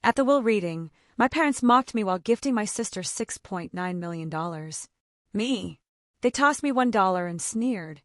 At the will reading, my parents mocked me while gifting my sister $6.9 million. Me. They tossed me $1 and sneered.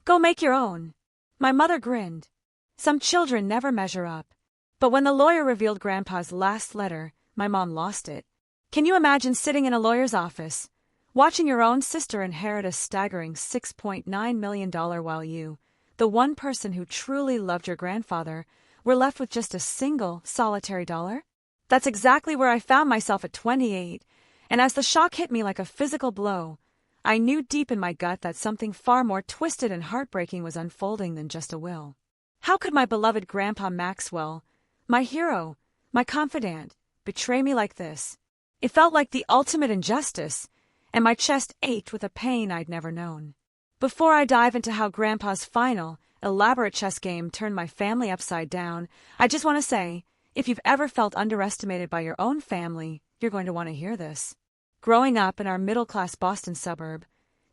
Go make your own. My mother grinned. Some children never measure up. But when the lawyer revealed Grandpa's last letter, my mom lost it. Can you imagine sitting in a lawyer's office, watching your own sister inherit a staggering $6.9 million while you, the one person who truly loved your grandfather, were left with just a single, solitary dollar? That's exactly where I found myself at 28, and as the shock hit me like a physical blow, I knew deep in my gut that something far more twisted and heartbreaking was unfolding than just a will. How could my beloved Grandpa Maxwell, my hero, my confidant, betray me like this? It felt like the ultimate injustice, and my chest ached with a pain I'd never known. Before I dive into how Grandpa's final, elaborate chess game turned my family upside down, I just want to say, if you've ever felt underestimated by your own family, you're going to want to hear this. Growing up in our middle-class Boston suburb,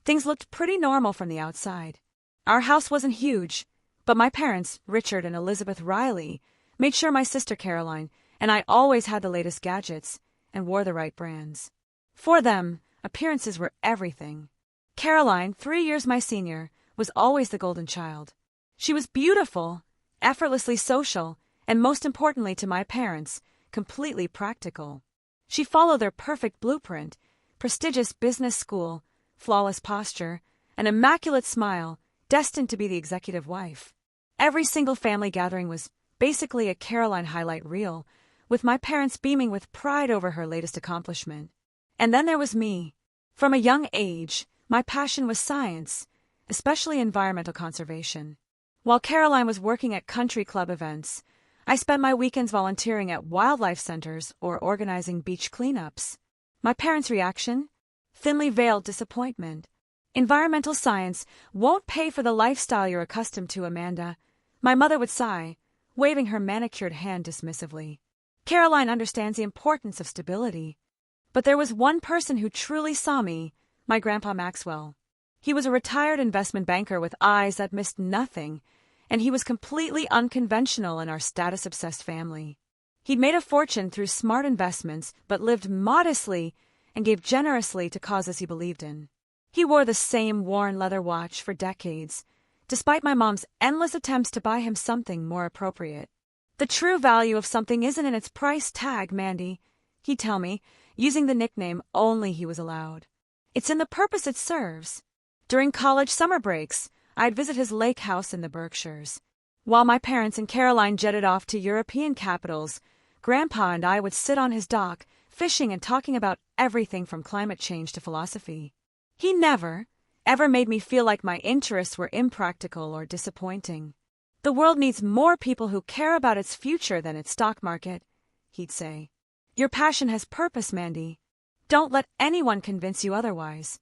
things looked pretty normal from the outside. Our house wasn't huge, but my parents, Richard and Elizabeth Riley, made sure my sister Caroline and I always had the latest gadgets and wore the right brands. For them, appearances were everything. Caroline, 3 years my senior, was always the golden child. She was beautiful, effortlessly social, and most importantly to my parents, completely practical. She followed their perfect blueprint: prestigious business school, flawless posture, an immaculate smile, destined to be the executive wife. Every single family gathering was basically a Caroline highlight reel, with my parents beaming with pride over her latest accomplishment. And then there was me. From a young age, my passion was science, especially environmental conservation. While Caroline was working at country club events, I spent my weekends volunteering at wildlife centers or organizing beach cleanups. My parents' reaction? Thinly veiled disappointment. Environmental science won't pay for the lifestyle you're accustomed to, Amanda. My mother would sigh, waving her manicured hand dismissively. Caroline understands the importance of stability. But there was one person who truly saw me, my Grandpa Maxwell. He was a retired investment banker with eyes that missed nothing, and he was completely unconventional in our status-obsessed family. He'd made a fortune through smart investments, but lived modestly and gave generously to causes he believed in. He wore the same worn leather watch for decades, despite my mom's endless attempts to buy him something more appropriate. The true value of something isn't in its price tag, Mandy, he'd tell me, using the nickname only he was allowed. It's in the purpose it serves. During college summer breaks, I'd visit his lake house in the Berkshires. While my parents and Caroline jetted off to European capitals, Grandpa and I would sit on his dock, fishing and talking about everything from climate change to philosophy. He never, ever made me feel like my interests were impractical or disappointing. The world needs more people who care about its future than its stock market, he'd say. Your passion has purpose, Mandy. Don't let anyone convince you otherwise.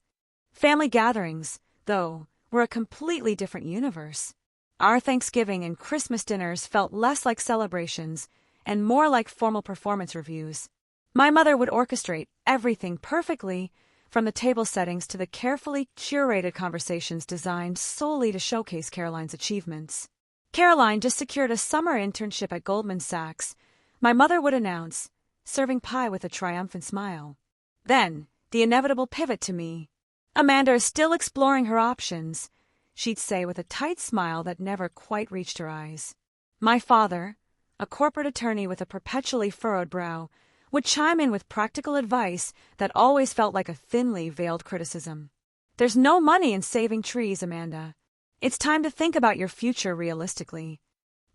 Family gatherings, though, were a completely different universe. Our Thanksgiving and Christmas dinners felt less like celebrations and more like formal performance reviews. My mother would orchestrate everything perfectly, from the table settings to the carefully curated conversations designed solely to showcase Caroline's achievements. Caroline just secured a summer internship at Goldman Sachs, my mother would announce, serving pie with a triumphant smile. Then, the inevitable pivot to me. Amanda is still exploring her options, she'd say with a tight smile that never quite reached her eyes. My father, a corporate attorney with a perpetually furrowed brow, would chime in with practical advice that always felt like a thinly veiled criticism. There's no money in saving trees, Amanda. It's time to think about your future realistically.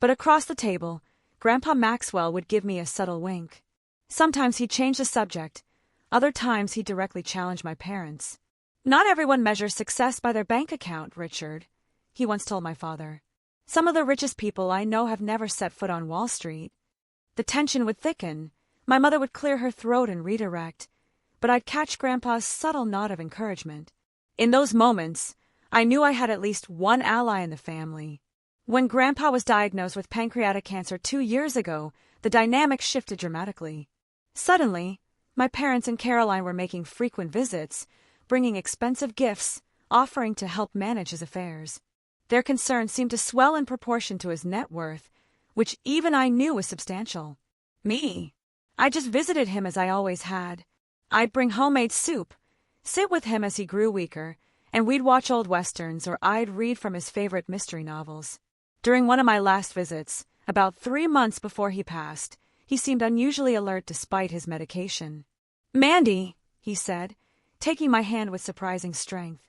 But across the table, Grandpa Maxwell would give me a subtle wink. Sometimes he'd change the subject, other times he'd directly challenge my parents. Not everyone measures success by their bank account, Richard, he once told my father. Some of the richest people I know have never set foot on Wall Street. The tension would thicken. My mother would clear her throat and redirect, but I'd catch Grandpa's subtle nod of encouragement. In those moments, I knew I had at least one ally in the family. When Grandpa was diagnosed with pancreatic cancer 2 years ago, the dynamic shifted dramatically. Suddenly, my parents and Caroline were making frequent visits, bringing expensive gifts, offering to help manage his affairs. Their concern seemed to swell in proportion to his net worth, which even I knew was substantial. Me, I just visited him as I always had. I'd bring homemade soup, sit with him as he grew weaker, and we'd watch old westerns or I'd read from his favorite mystery novels. During one of my last visits, about 3 months before he passed, he seemed unusually alert despite his medication. "Mandy," he said, taking my hand with surprising strength.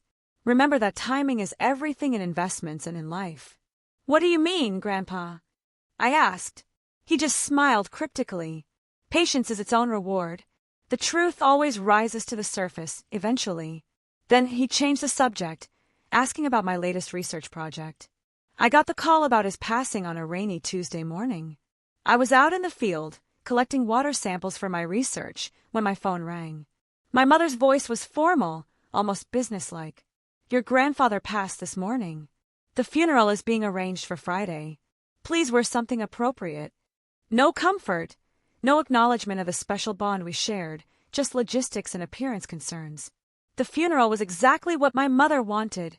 "Remember that timing is everything in investments and in life." "What do you mean, Grandpa?" I asked. He just smiled cryptically. "Patience is its own reward. The truth always rises to the surface, eventually." Then he changed the subject, asking about my latest research project. I got the call about his passing on a rainy Tuesday morning. I was out in the field, collecting water samples for my research, when my phone rang. My mother's voice was formal, almost businesslike. "Your grandfather passed this morning. The funeral is being arranged for Friday. Please wear something appropriate." No comfort, no acknowledgement of the special bond we shared, just logistics and appearance concerns. The funeral was exactly what my mother wanted.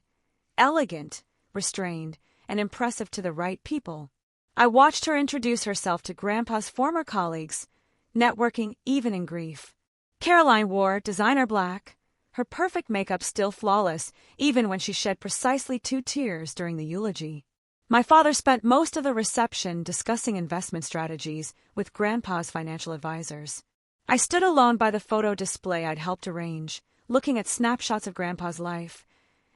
Elegant, restrained, and impressive to the right people. I watched her introduce herself to Grandpa's former colleagues, networking even in grief. Caroline wore designer black, her perfect makeup still flawless, even when she shed precisely 2 tears during the eulogy. My father spent most of the reception discussing investment strategies with Grandpa's financial advisors. I stood alone by the photo display I'd helped arrange, looking at snapshots of Grandpa's life.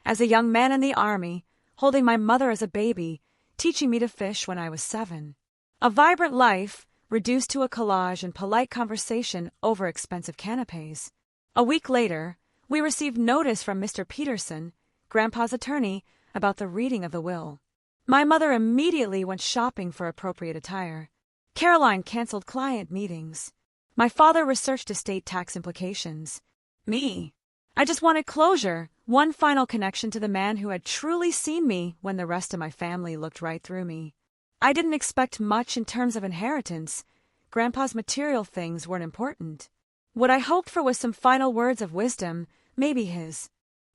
As a young man in the Army, holding my mother as a baby, teaching me to fish when I was 7. A vibrant life, reduced to a collage and polite conversation over expensive canapes. A week later, we received notice from Mr. Peterson, Grandpa's attorney, about the reading of the will. My mother immediately went shopping for appropriate attire. Caroline canceled client meetings. My father researched estate tax implications. Me, I just wanted closure, one final connection to the man who had truly seen me when the rest of my family looked right through me. I didn't expect much in terms of inheritance. Grandpa's material things weren't important. What I hoped for was some final words of wisdom, maybe his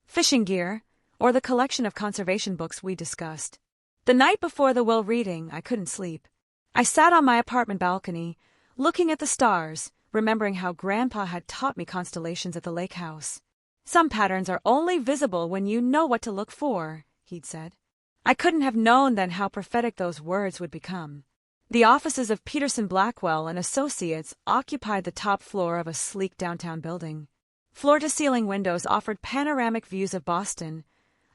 fishing gear, or the collection of conservation books we discussed. The night before the will reading, I couldn't sleep. I sat on my apartment balcony, looking at the stars, remembering how Grandpa had taught me constellations at the lake house. "Some patterns are only visible when you know what to look for," he'd said. I couldn't have known then how prophetic those words would become. The offices of Peterson Blackwell and Associates occupied the top floor of a sleek downtown building. Floor-to-ceiling windows offered panoramic views of Boston,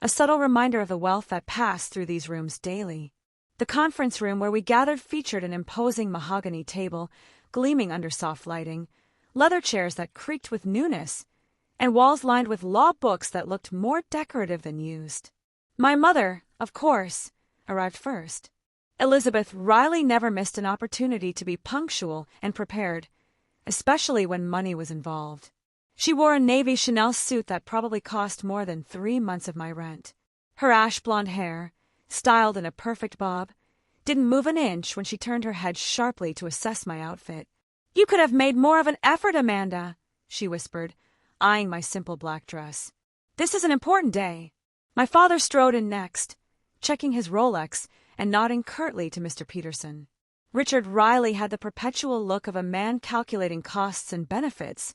a subtle reminder of the wealth that passed through these rooms daily. The conference room where we gathered featured an imposing mahogany table, gleaming under soft lighting, leather chairs that creaked with newness, and walls lined with law books that looked more decorative than used. My mother, of course, arrived first. Elizabeth Riley never missed an opportunity to be punctual and prepared, especially when money was involved. She wore a navy Chanel suit that probably cost more than 3 months of my rent. Her ash blonde hair, styled in a perfect bob, didn't move an inch when she turned her head sharply to assess my outfit. "You could have made more of an effort, Amanda," she whispered, eyeing my simple black dress. "This is an important day." My father strode in next, checking his Rolex and nodding curtly to Mr. Peterson. Richard Riley had the perpetual look of a man calculating costs and benefits,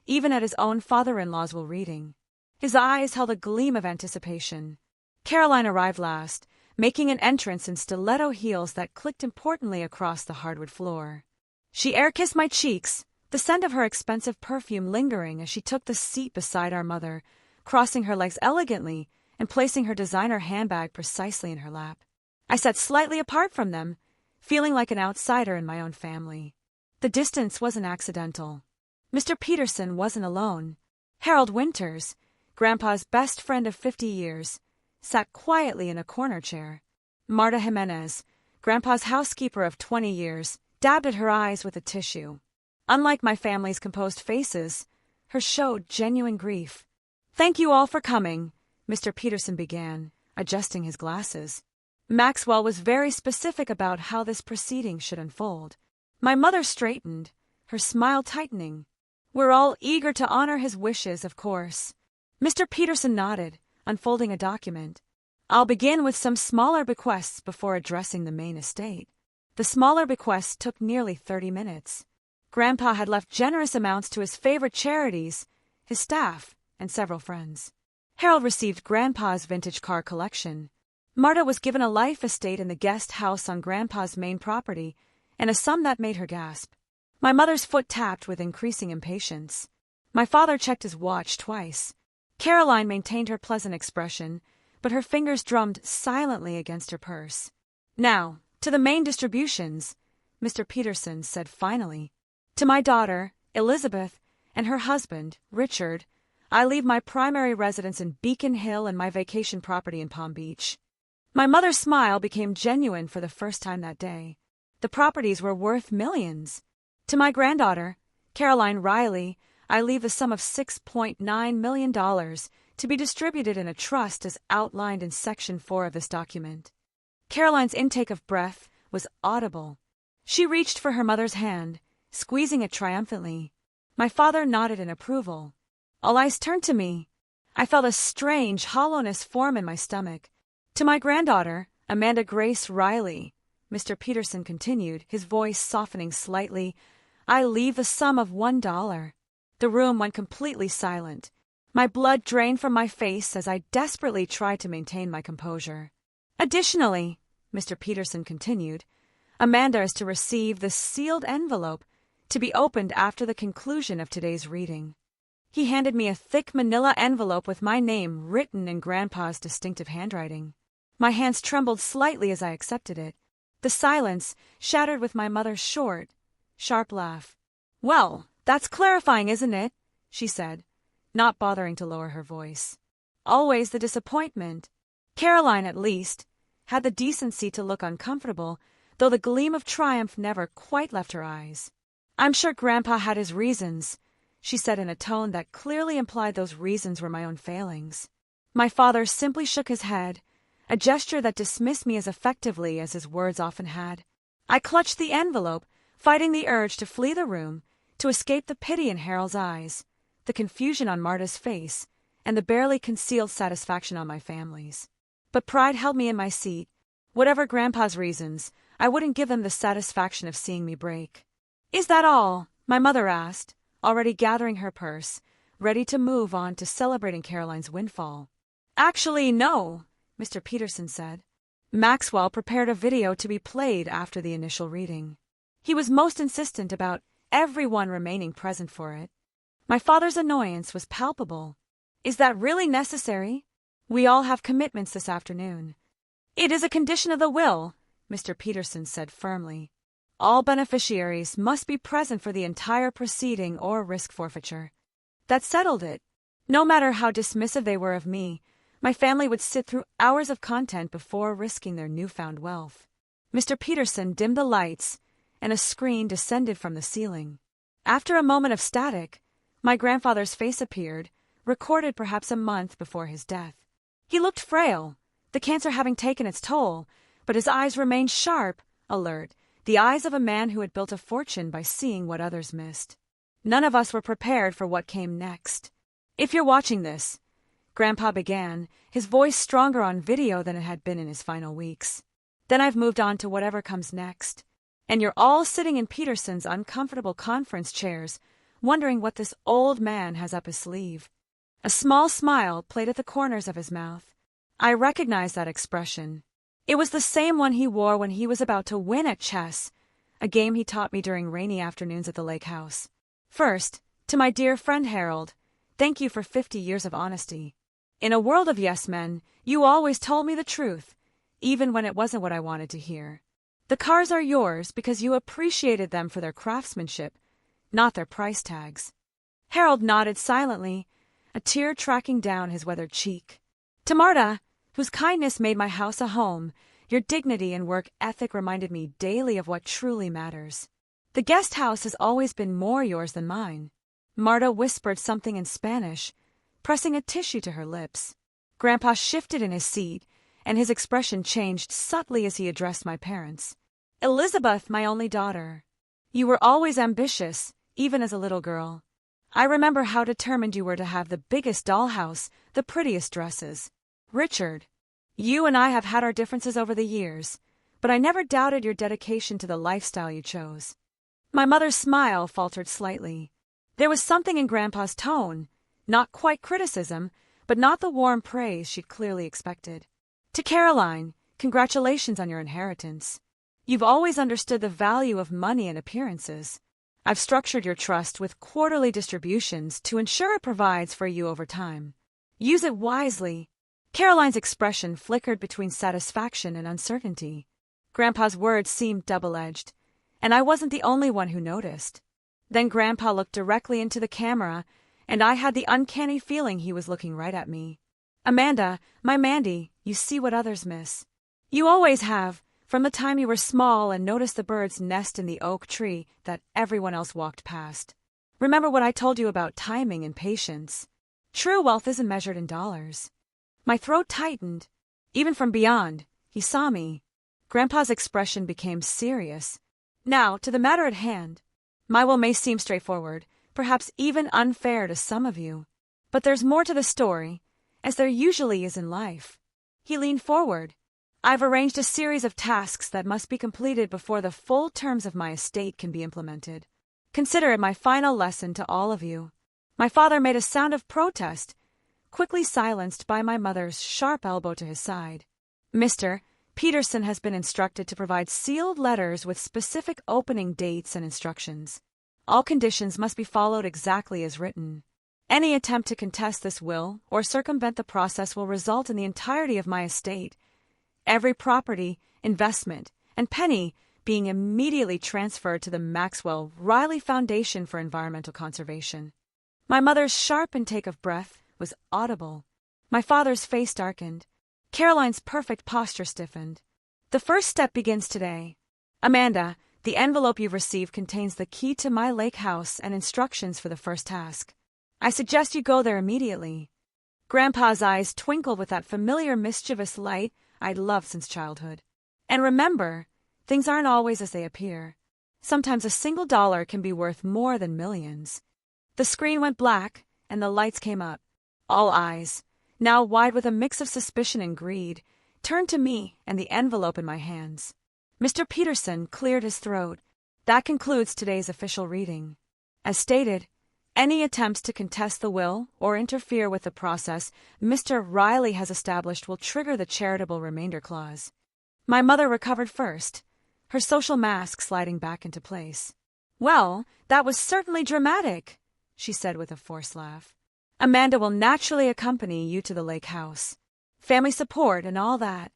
even at his own father-in-law's will reading. His eyes held a gleam of anticipation. Caroline arrived last, making an entrance in stiletto heels that clicked importantly across the hardwood floor. She air-kissed my cheeks, the scent of her expensive perfume lingering as she took the seat beside our mother, crossing her legs elegantly and placing her designer handbag precisely in her lap. I sat slightly apart from them, feeling like an outsider in my own family. The distance wasn't accidental. Mr. Peterson wasn't alone. Harold Winters, Grandpa's best friend of 50 years, sat quietly in a corner chair. Marta Jimenez, Grandpa's housekeeper of 20 years, dabbed at her eyes with a tissue. Unlike my family's composed faces, hers showed genuine grief. "Thank you all for coming," Mr. Peterson began, adjusting his glasses. Maxwell was very specific about how this proceeding should unfold. My mother straightened, her smile tightening. "We're all eager to honor his wishes, of course." Mr. Peterson nodded, unfolding a document. "I'll begin with some smaller bequests before addressing the main estate." The smaller bequests took nearly 30 minutes. Grandpa had left generous amounts to his favorite charities, his staff, and several friends. Harold received Grandpa's vintage car collection. Marta was given a life estate in the guest house on Grandpa's main property, and a sum that made her gasp. My mother's foot tapped with increasing impatience. My father checked his watch twice. Caroline maintained her pleasant expression, but her fingers drummed silently against her purse. "Now, to the main distributions," Mr. Peterson said finally. "To my daughter, Elizabeth, and her husband, Richard, I leave my primary residence in Beacon Hill and my vacation property in Palm Beach." My mother's smile became genuine for the first time that day. The properties were worth millions. To my granddaughter, Caroline Riley, I leave the sum of $6.9 million to be distributed in a trust as outlined in Section 4 of this document. Caroline's intake of breath was audible. She reached for her mother's hand, squeezing it triumphantly. My father nodded in approval. All eyes turned to me. I felt a strange hollowness form in my stomach. To my granddaughter, Amanda Grace Riley, Mr. Peterson continued, his voice softening slightly, I leave the sum of $1. The room went completely silent. My blood drained from my face as I desperately tried to maintain my composure. Additionally, Mr. Peterson continued, Amanda is to receive the sealed envelope to be opened after the conclusion of today's reading. He handed me a thick manila envelope with my name written in Grandpa's distinctive handwriting. My hands trembled slightly as I accepted it. The silence shattered with my mother's short, sharp laugh. "Well, that's clarifying, isn't it?" she said, not bothering to lower her voice. Always the disappointment. Caroline, at least, had the decency to look uncomfortable, though the gleam of triumph never quite left her eyes. "I'm sure Grandpa had his reasons," she said in a tone that clearly implied those reasons were my own failings. My father simply shook his head, a gesture that dismissed me as effectively as his words often had. I clutched the envelope, fighting the urge to flee the room, to escape the pity in Harold's eyes, the confusion on Marta's face, and the barely concealed satisfaction on my family's. But pride held me in my seat. Whatever Grandpa's reasons, I wouldn't give them the satisfaction of seeing me break. "Is that all?" my mother asked, already gathering her purse, ready to move on to celebrating Caroline's windfall. "Actually, no," Mr. Peterson said. Maxwell prepared a video to be played after the initial reading. He was most insistent about everyone remaining present for it. My father's annoyance was palpable. "Is that really necessary? We all have commitments this afternoon." "It is a condition of the will," Mr. Peterson said firmly. "All beneficiaries must be present for the entire proceeding or risk forfeiture." That settled it. No matter how dismissive they were of me, my family would sit through hours of content before risking their newfound wealth. Mr. Peterson dimmed the lights, and a screen descended from the ceiling. After a moment of static, my grandfather's face appeared, recorded perhaps a month before his death. He looked frail, the cancer having taken its toll, but his eyes remained sharp, alert, the eyes of a man who had built a fortune by seeing what others missed. None of us were prepared for what came next. "If you're watching this," Grandpa began, his voice stronger on video than it had been in his final weeks, "then I've moved on to whatever comes next. And you're all sitting in Peterson's uncomfortable conference chairs, wondering what this old man has up his sleeve." A small smile played at the corners of his mouth. I recognized that expression. It was the same one he wore when he was about to win at chess, a game he taught me during rainy afternoons at the lake house. "First, to my dear friend Harold, thank you for 50 years of honesty. In a world of yes-men, you always told me the truth, even when it wasn't what I wanted to hear. The cars are yours because you appreciated them for their craftsmanship, not their price tags." Harold nodded silently, a tear tracking down his weathered cheek. "To Marta, whose kindness made my house a home, your dignity and work ethic reminded me daily of what truly matters. The guest house has always been more yours than mine." Marta whispered something in Spanish, pressing a tissue to her lips. Grandpa shifted in his seat, and his expression changed subtly as he addressed my parents. "Elizabeth, my only daughter, you were always ambitious, even as a little girl. I remember how determined you were to have the biggest dollhouse, the prettiest dresses. Richard, you and I have had our differences over the years, but I never doubted your dedication to the lifestyle you chose. My mother's smile faltered slightly. There was something in Grandpa's tone, not quite criticism, but not the warm praise she'd clearly expected. To Caroline, congratulations on your inheritance. You've always understood the value of money and appearances. I've structured your trust with quarterly distributions to ensure it provides for you over time. Use it wisely. Caroline's expression flickered between satisfaction and uncertainty. Grandpa's words seemed double-edged, and I wasn't the only one who noticed. Then Grandpa looked directly into the camera, and I had the uncanny feeling he was looking right at me. Amanda, my Mandy, you see what others miss. You always have, from the time you were small and noticed the birds nest in the oak tree that everyone else walked past. Remember what I told you about timing and patience. True wealth isn't measured in dollars. My throat tightened. Even from beyond, he saw me. Grandpa's expression became serious. Now, to the matter at hand. My will may seem straightforward, perhaps even unfair to some of you. But there's more to the story, as there usually is in life. He leaned forward. I've arranged a series of tasks that must be completed before the full terms of my estate can be implemented. Consider it my final lesson to all of you. My father made a sound of protest, quickly silenced by my mother's sharp elbow to his side. Mr. Peterson has been instructed to provide sealed letters with specific opening dates and instructions. All conditions must be followed exactly as written. Any attempt to contest this will or circumvent the process will result in the entirety of my estate, every property, investment, and penny being immediately transferred to the Maxwell Riley Foundation for Environmental Conservation. My mother's sharp intake of breath was audible. My father's face darkened. Caroline's perfect posture stiffened. The first step begins today. Amanda, the envelope you've received contains the key to my lake house and instructions for the first task. I suggest you go there immediately. Grandpa's eyes twinkled with that familiar mischievous light I'd loved since childhood. And remember, things aren't always as they appear. Sometimes a single dollar can be worth more than millions. The screen went black, and the lights came up. All eyes, now wide with a mix of suspicion and greed, turned to me and the envelope in my hands. Mr. Peterson cleared his throat. That concludes today's official reading. As stated, any attempts to contest the will or interfere with the process Mr. Riley has established will trigger the charitable remainder clause. My mother recovered first, her social mask sliding back into place. Well, that was certainly dramatic, she said with a forced laugh. Amanda will naturally accompany you to the lake house. Family support and all that.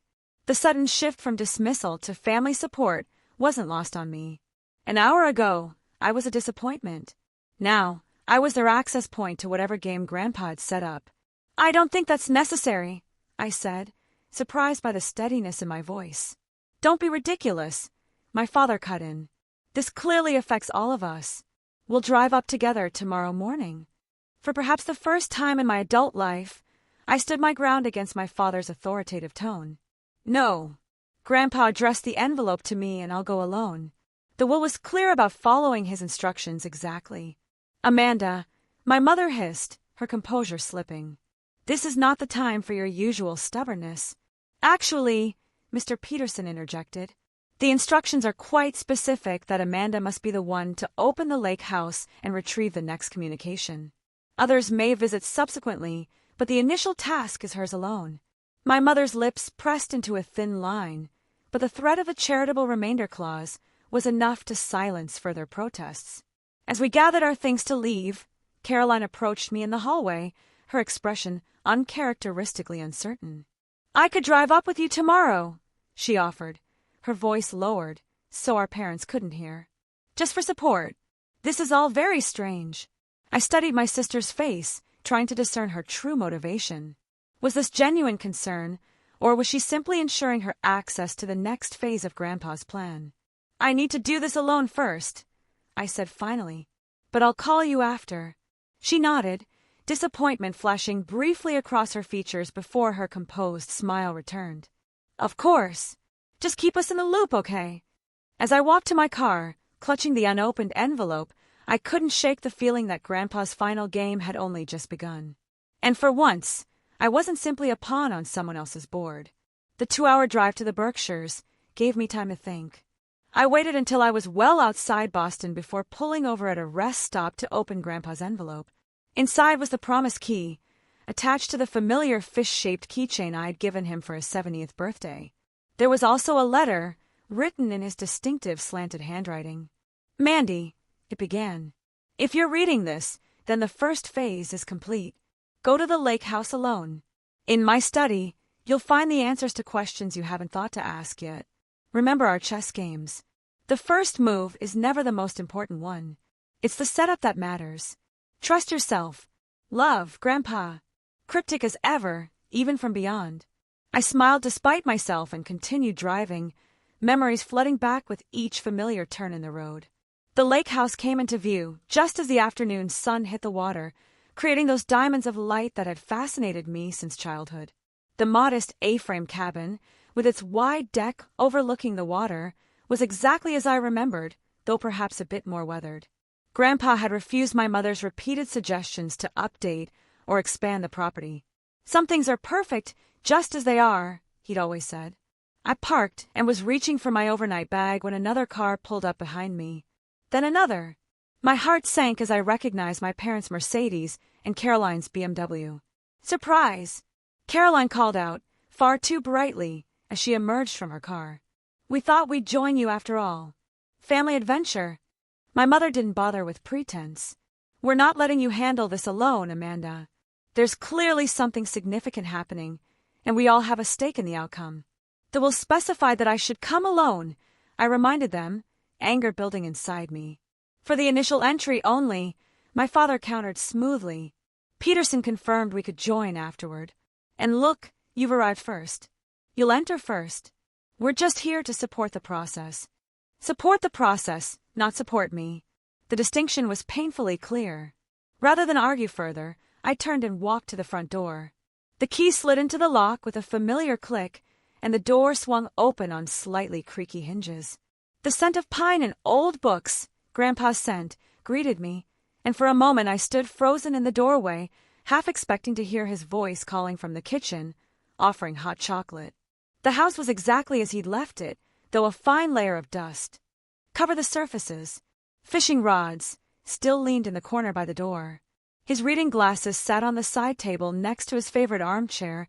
The sudden shift from dismissal to family support wasn't lost on me. An hour ago, I was a disappointment. Now, I was their access point to whatever game Grandpa had set up. I don't think that's necessary, I said, surprised by the steadiness in my voice. Don't be ridiculous, my father cut in. This clearly affects all of us. We'll drive up together tomorrow morning. For perhaps the first time in my adult life, I stood my ground against my father's authoritative tone. No. Grandpa addressed the envelope to me and I'll go alone. The will was clear about following his instructions exactly. Amanda, my mother hissed, her composure slipping. This is not the time for your usual stubbornness. Actually, Mr. Peterson interjected, the instructions are quite specific that Amanda must be the one to open the lake house and retrieve the next communication. Others may visit subsequently, but the initial task is hers alone. My mother's lips pressed into a thin line, but the threat of a charitable remainder clause was enough to silence further protests. As we gathered our things to leave, Caroline approached me in the hallway, her expression uncharacteristically uncertain. I could drive up with you tomorrow, she offered, her voice lowered so our parents couldn't hear. Just for support. This is all very strange. I studied my sister's face, trying to discern her true motivation. Was this genuine concern, or was she simply ensuring her access to the next phase of Grandpa's plan? I need to do this alone first, I said finally, but I'll call you after. She nodded, disappointment flashing briefly across her features before her composed smile returned. Of course. Just keep us in the loop, okay? As I walked to my car, clutching the unopened envelope, I couldn't shake the feeling that Grandpa's final game had only just begun. And for once, I wasn't simply a pawn on someone else's board. The 2-hour drive to the Berkshires gave me time to think. I waited until I was well outside Boston before pulling over at a rest stop to open Grandpa's envelope. Inside was the promised key, attached to the familiar fish-shaped keychain I had given him for his 70th birthday. There was also a letter, written in his distinctive slanted handwriting. "Mandy," it began, "if you're reading this, then the first phase is complete. Go to the lake house alone. In my study, you'll find the answers to questions you haven't thought to ask yet. Remember our chess games. The first move is never the most important one. It's the setup that matters. Trust yourself. Love, Grandpa." Cryptic as ever, even from beyond. I smiled despite myself and continued driving, memories flooding back with each familiar turn in the road. The lake house came into view just as the afternoon sun hit the water, creating those diamonds of light that had fascinated me since childhood. The modest A-frame cabin, with its wide deck overlooking the water, was exactly as I remembered, though perhaps a bit more weathered. Grandpa had refused my mother's repeated suggestions to update or expand the property. "Some things are perfect just as they are," he'd always said. I parked and was reaching for my overnight bag when another car pulled up behind me. Then another. My heart sank as I recognized my parents' Mercedes and Caroline's BMW. "Surprise!" Caroline called out, far too brightly, as she emerged from her car. "We thought we'd join you after all. Family adventure." My mother didn't bother with pretense. "We're not letting you handle this alone, Amanda. There's clearly something significant happening, and we all have a stake in the outcome. The will specified that I should come alone," I reminded them, anger building inside me. "For the initial entry only," my father countered smoothly. "Peterson confirmed we could join afterward. And look, you've arrived first. You'll enter first. We're just here to support the process." Support the process, not support me. The distinction was painfully clear. Rather than argue further, I turned and walked to the front door. The key slid into the lock with a familiar click, and the door swung open on slightly creaky hinges. The scent of pine and old books, Grandpa's scent, greeted me, and for a moment I stood frozen in the doorway, half expecting to hear his voice calling from the kitchen, offering hot chocolate. The house was exactly as he'd left it, though a fine layer of dust. Cover the surfaces. Fishing rods still leaned in the corner by the door. His reading glasses sat on the side table next to his favorite armchair,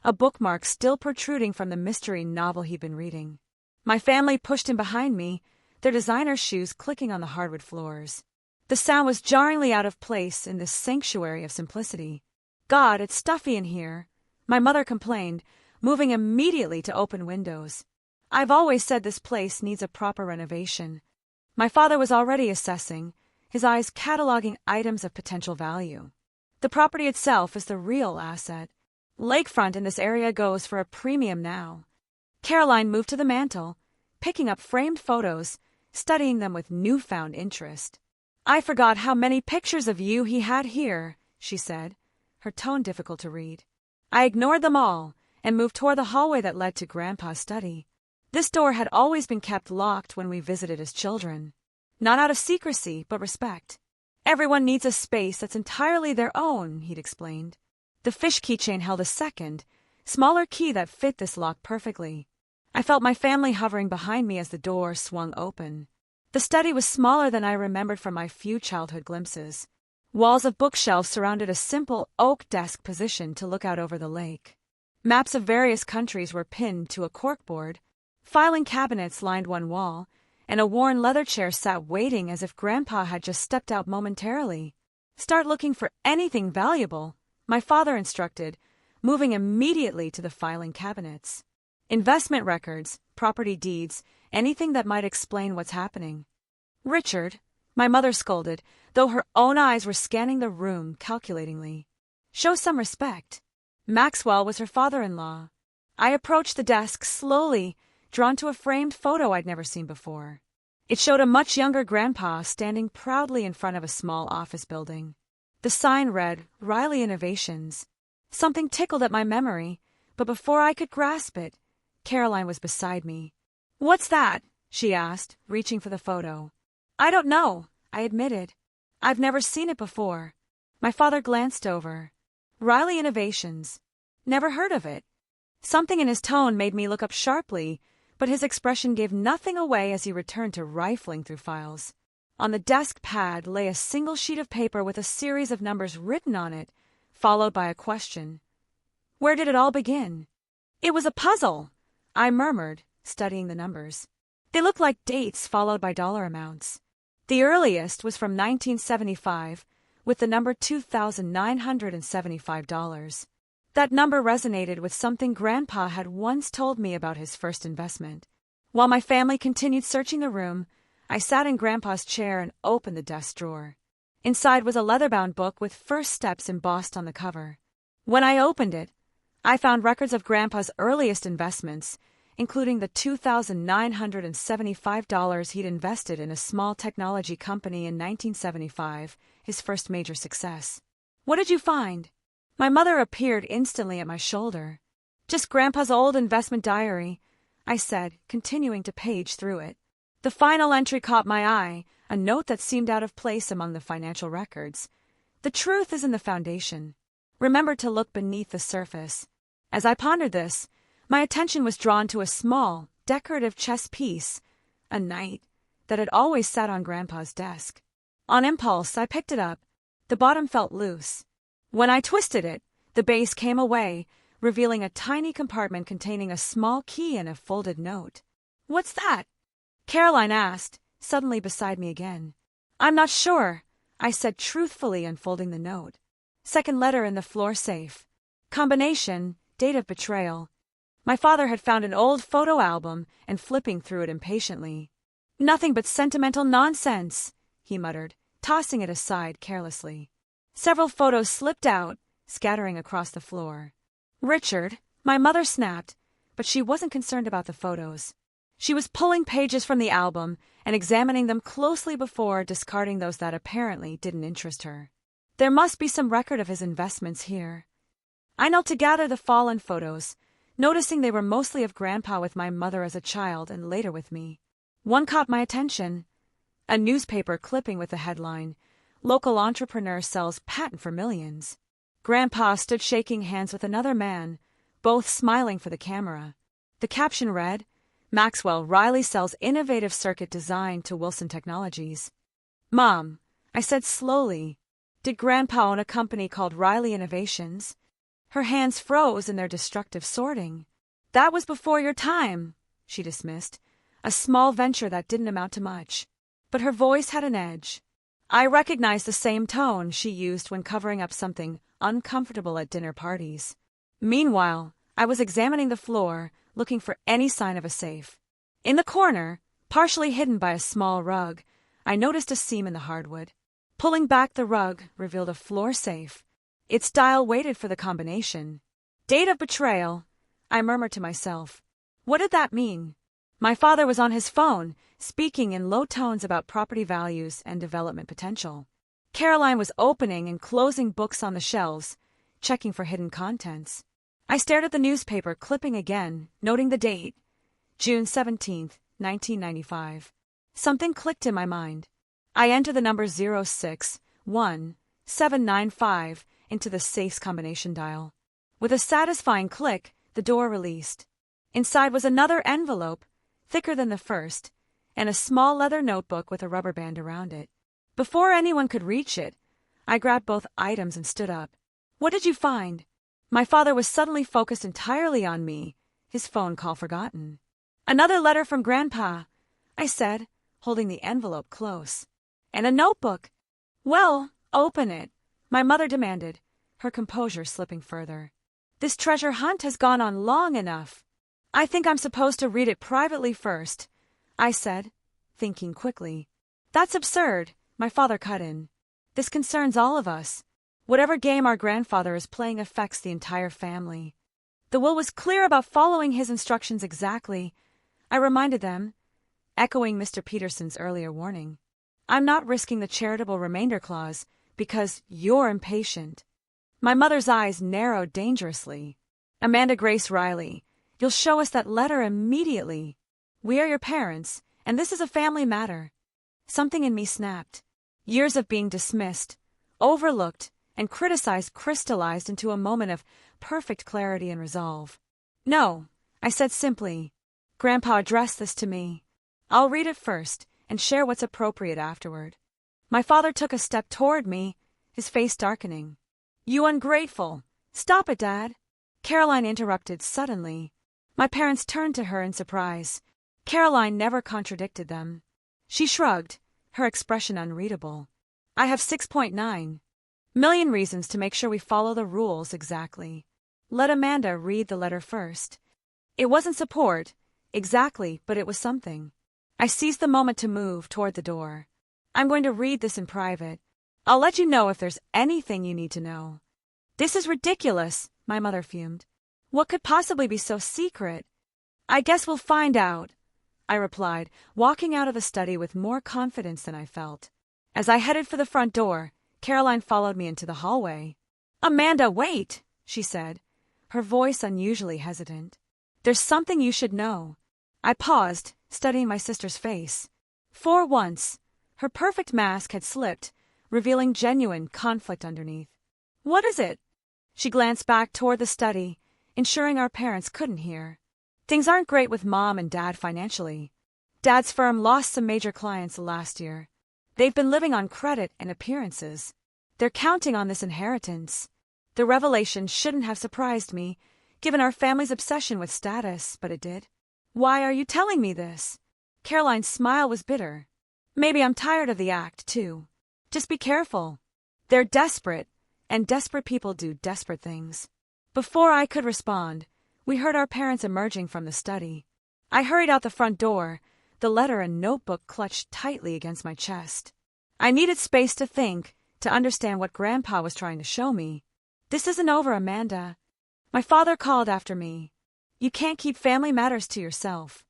a bookmark still protruding from the mystery novel he'd been reading. My family pushed him behind me, their designer shoes clicking on the hardwood floors. The sound was jarringly out of place in this sanctuary of simplicity. "God, it's stuffy in here," my mother complained, moving immediately to open windows. "I've always said this place needs a proper renovation." My father was already assessing, his eyes cataloging items of potential value. The property itself is the real asset. Lakefront in this area goes for a premium now. Caroline moved to the mantel, picking up framed photos, studying them with newfound interest. "I forgot how many pictures of you he had here," she said, her tone difficult to read. I ignored them all and moved toward the hallway that led to Grandpa's study. This door had always been kept locked when we visited as children. Not out of secrecy, but respect. "Everyone needs a space that's entirely their own," he'd explained. The fish keychain held a second, smaller key that fit this lock perfectly. I felt my family hovering behind me as the door swung open. The study was smaller than I remembered from my few childhood glimpses. Walls of bookshelves surrounded a simple oak desk positioned to look out over the lake. Maps of various countries were pinned to a corkboard. Filing cabinets lined one wall, and a worn leather chair sat waiting as if Grandpa had just stepped out momentarily. "Start looking for anything valuable," my father instructed, moving immediately to the filing cabinets. "Investment records, property deeds, anything that might explain what's happening." "Richard," my mother scolded, though her own eyes were scanning the room calculatingly. "Show some respect." Maxwell was her father-in-law. I approached the desk slowly, drawn to a framed photo I'd never seen before. It showed a much younger Grandpa standing proudly in front of a small office building. The sign read, "Riley Innovations." Something tickled at my memory, but before I could grasp it, Caroline was beside me. "What's that?" she asked, reaching for the photo. "I don't know," I admitted. "I've never seen it before." My father glanced over. "Riley Innovations. Never heard of it." Something in his tone made me look up sharply, but his expression gave nothing away as he returned to rifling through files. On the desk pad lay a single sheet of paper with a series of numbers written on it, followed by a question. Where did it all begin? It was a puzzle, I murmured, studying the numbers. They looked like dates followed by dollar amounts. The earliest was from 1975, with the number $2,975. That number resonated with something Grandpa had once told me about his first investment. While my family continued searching the room, I sat in Grandpa's chair and opened the desk drawer. Inside was a leather-bound book with first steps embossed on the cover. When I opened it, I found records of Grandpa's earliest investments, including the $2,975 he'd invested in a small technology company in 1975, his first major success. What did you find? My mother appeared instantly at my shoulder. Just Grandpa's old investment diary, I said, continuing to page through it. The final entry caught my eye, a note that seemed out of place among the financial records. The truth is in the foundation. Remember to look beneath the surface. As I pondered this, my attention was drawn to a small, decorative chess piece, a knight, that had always sat on Grandpa's desk. On impulse, I picked it up. The bottom felt loose. When I twisted it, the base came away, revealing a tiny compartment containing a small key and a folded note. What's that? Caroline asked, suddenly beside me again. I'm not sure, I said truthfully, unfolding the note. Second letter in the floor safe. Combination, date of betrayal. My father had found an old photo album and flipping through it impatiently. Nothing but sentimental nonsense, he muttered, tossing it aside carelessly. Several photos slipped out, scattering across the floor. Richard, my mother snapped, but she wasn't concerned about the photos. She was pulling pages from the album and examining them closely before discarding those that apparently didn't interest her. There must be some record of his investments here. I knelt to gather the fallen photos, noticing they were mostly of Grandpa with my mother as a child and later with me. One caught my attention. A newspaper clipping with the headline, "Local entrepreneur sells patent for millions." Grandpa stood shaking hands with another man, both smiling for the camera. The caption read, "Maxwell Riley sells innovative circuit design to Wilson Technologies." "Mom," I said slowly, "did Grandpa own a company called Riley Innovations?" Her hands froze in their destructive sorting. "That was before your time," she dismissed, a small venture that didn't amount to much. But her voice had an edge. I recognized the same tone she used when covering up something uncomfortable at dinner parties. Meanwhile, I was examining the floor, looking for any sign of a safe. In the corner, partially hidden by a small rug, I noticed a seam in the hardwood. Pulling back the rug revealed a floor safe. Its dial waited for the combination. Date of betrayal, I murmured to myself. What did that mean? My father was on his phone, speaking in low tones about property values and development potential. Caroline was opening and closing books on the shelves, checking for hidden contents. I stared at the newspaper clipping again, noting the date, June 17th, 1995. Something clicked in my mind. I entered the number 061795 into the safe's combination dial. With a satisfying click, the door released. Inside was another envelope, thicker than the first, and a small leather notebook with a rubber band around it. Before anyone could reach it, I grabbed both items and stood up. What did you find? My father was suddenly focused entirely on me, his phone call forgotten. Another letter from Grandpa, I said, holding the envelope close. And a notebook. Well, open it, my mother demanded, her composure slipping further. This treasure hunt has gone on long enough. I think I'm supposed to read it privately first, I said, thinking quickly. That's absurd, my father cut in. This concerns all of us. Whatever game our grandfather is playing affects the entire family. The will was clear about following his instructions exactly, I reminded them, echoing Mr. Peterson's earlier warning. I'm not risking the charitable remainder clause because you're impatient. My mother's eyes narrowed dangerously. Amanda Grace Riley, you'll show us that letter immediately. We are your parents, and this is a family matter. Something in me snapped. Years of being dismissed, overlooked, and criticized crystallized into a moment of perfect clarity and resolve. No, I said simply. Grandpa addressed this to me. I'll read it first and share what's appropriate afterward. My father took a step toward me, his face darkening. You ungrateful! Stop it, Dad! Caroline interrupted suddenly. My parents turned to her in surprise. Caroline never contradicted them. She shrugged, her expression unreadable. I have 6.9 million reasons to make sure we follow the rules exactly. Let Amanda read the letter first. It wasn't support, exactly, but it was something. I seized the moment to move toward the door. I'm going to read this in private. I'll let you know if there's anything you need to know. This is ridiculous, my mother fumed. What could possibly be so secret? I guess we'll find out, I replied, walking out of the study with more confidence than I felt. As I headed for the front door, Caroline followed me into the hallway. Amanda, wait, she said, her voice unusually hesitant. There's something you should know. I paused, studying my sister's face. For once, her perfect mask had slipped, revealing genuine conflict underneath. What is it? She glanced back toward the study, ensuring our parents couldn't hear. Things aren't great with Mom and Dad financially. Dad's firm lost some major clients last year. They've been living on credit and appearances. They're counting on this inheritance. The revelation shouldn't have surprised me, given our family's obsession with status, but it did. Why are you telling me this? Caroline's smile was bitter. Maybe I'm tired of the act, too. Just be careful. They're desperate, and desperate people do desperate things. Before I could respond, we heard our parents emerging from the study. I hurried out the front door, the letter and notebook clutched tightly against my chest. I needed space to think, to understand what Grandpa was trying to show me. This isn't over, Amanda. My father called after me. You can't keep family matters to yourself.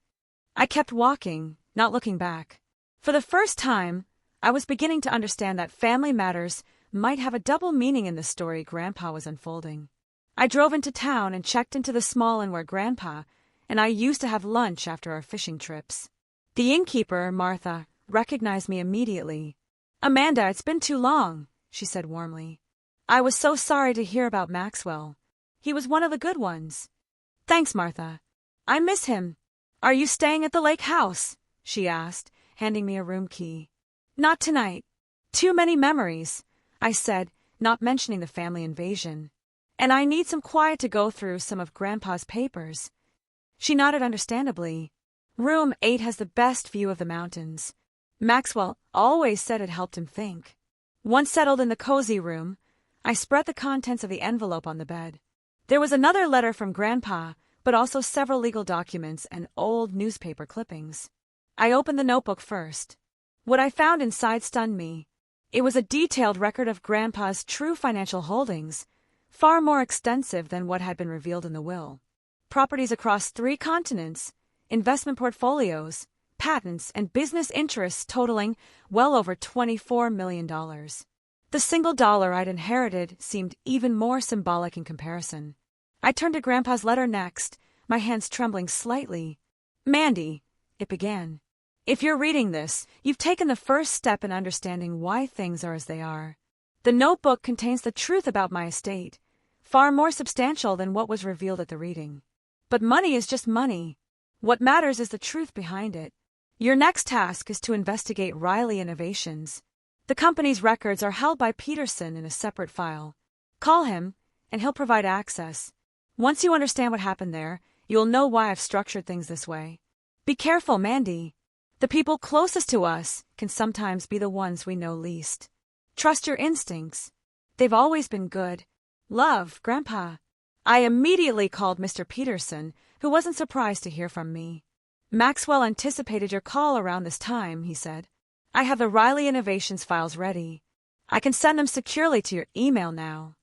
I kept walking, not looking back. For the first time, I was beginning to understand that family matters might have a double meaning in the story Grandpa was unfolding. I drove into town and checked into the small inn where Grandpa and I used to have lunch after our fishing trips. The innkeeper, Martha, recognized me immediately. Amanda, it's been too long, she said warmly. I was so sorry to hear about Maxwell. He was one of the good ones. Thanks, Martha. I miss him. Are you staying at the lake house? She asked, handing me a room key. Not tonight. Too many memories, I said, not mentioning the family invasion. And I need some quiet to go through some of Grandpa's papers. She nodded understandably. Room 8 has the best view of the mountains. Maxwell always said it helped him think. Once settled in the cozy room, I spread the contents of the envelope on the bed. There was another letter from Grandpa, but also several legal documents and old newspaper clippings. I opened the notebook first. What I found inside stunned me. It was a detailed record of Grandpa's true financial holdings, far more extensive than what had been revealed in the will. Properties across 3 continents, investment portfolios, patents, and business interests totaling well over $24 million. The single dollar I'd inherited seemed even more symbolic in comparison. I turned to Grandpa's letter next, my hands trembling slightly. Mandy, it began. If you're reading this, you've taken the first step in understanding why things are as they are. The notebook contains the truth about my estate, far more substantial than what was revealed at the reading. But money is just money. What matters is the truth behind it. Your next task is to investigate Riley Innovations. The company's records are held by Peterson in a separate file. Call him, and he'll provide access. Once you understand what happened there, you'll know why I've structured things this way. Be careful, Mandy. The people closest to us can sometimes be the ones we know least. Trust your instincts. They've always been good. Love, Grandpa. I immediately called Mr. Peterson, who wasn't surprised to hear from me. Maxwell anticipated your call around this time, he said. I have the Riley Innovations files ready. I can send them securely to your email now.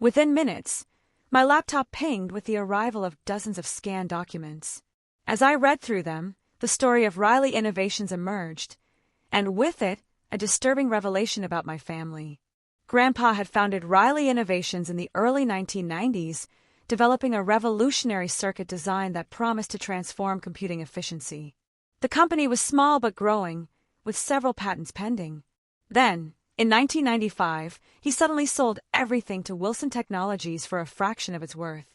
Within minutes, my laptop pinged with the arrival of dozens of scanned documents. As I read through them, the story of Riley Innovations emerged, and with it, a disturbing revelation about my family. Grandpa had founded Riley Innovations in the early 1990s, developing a revolutionary circuit design that promised to transform computing efficiency. The company was small but growing, with several patents pending. Then, in 1995, he suddenly sold everything to Wilson Technologies for a fraction of its worth.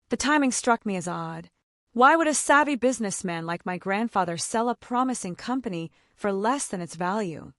The timing struck me as odd. Why would a savvy businessman like my grandfather sell a promising company for less than its value?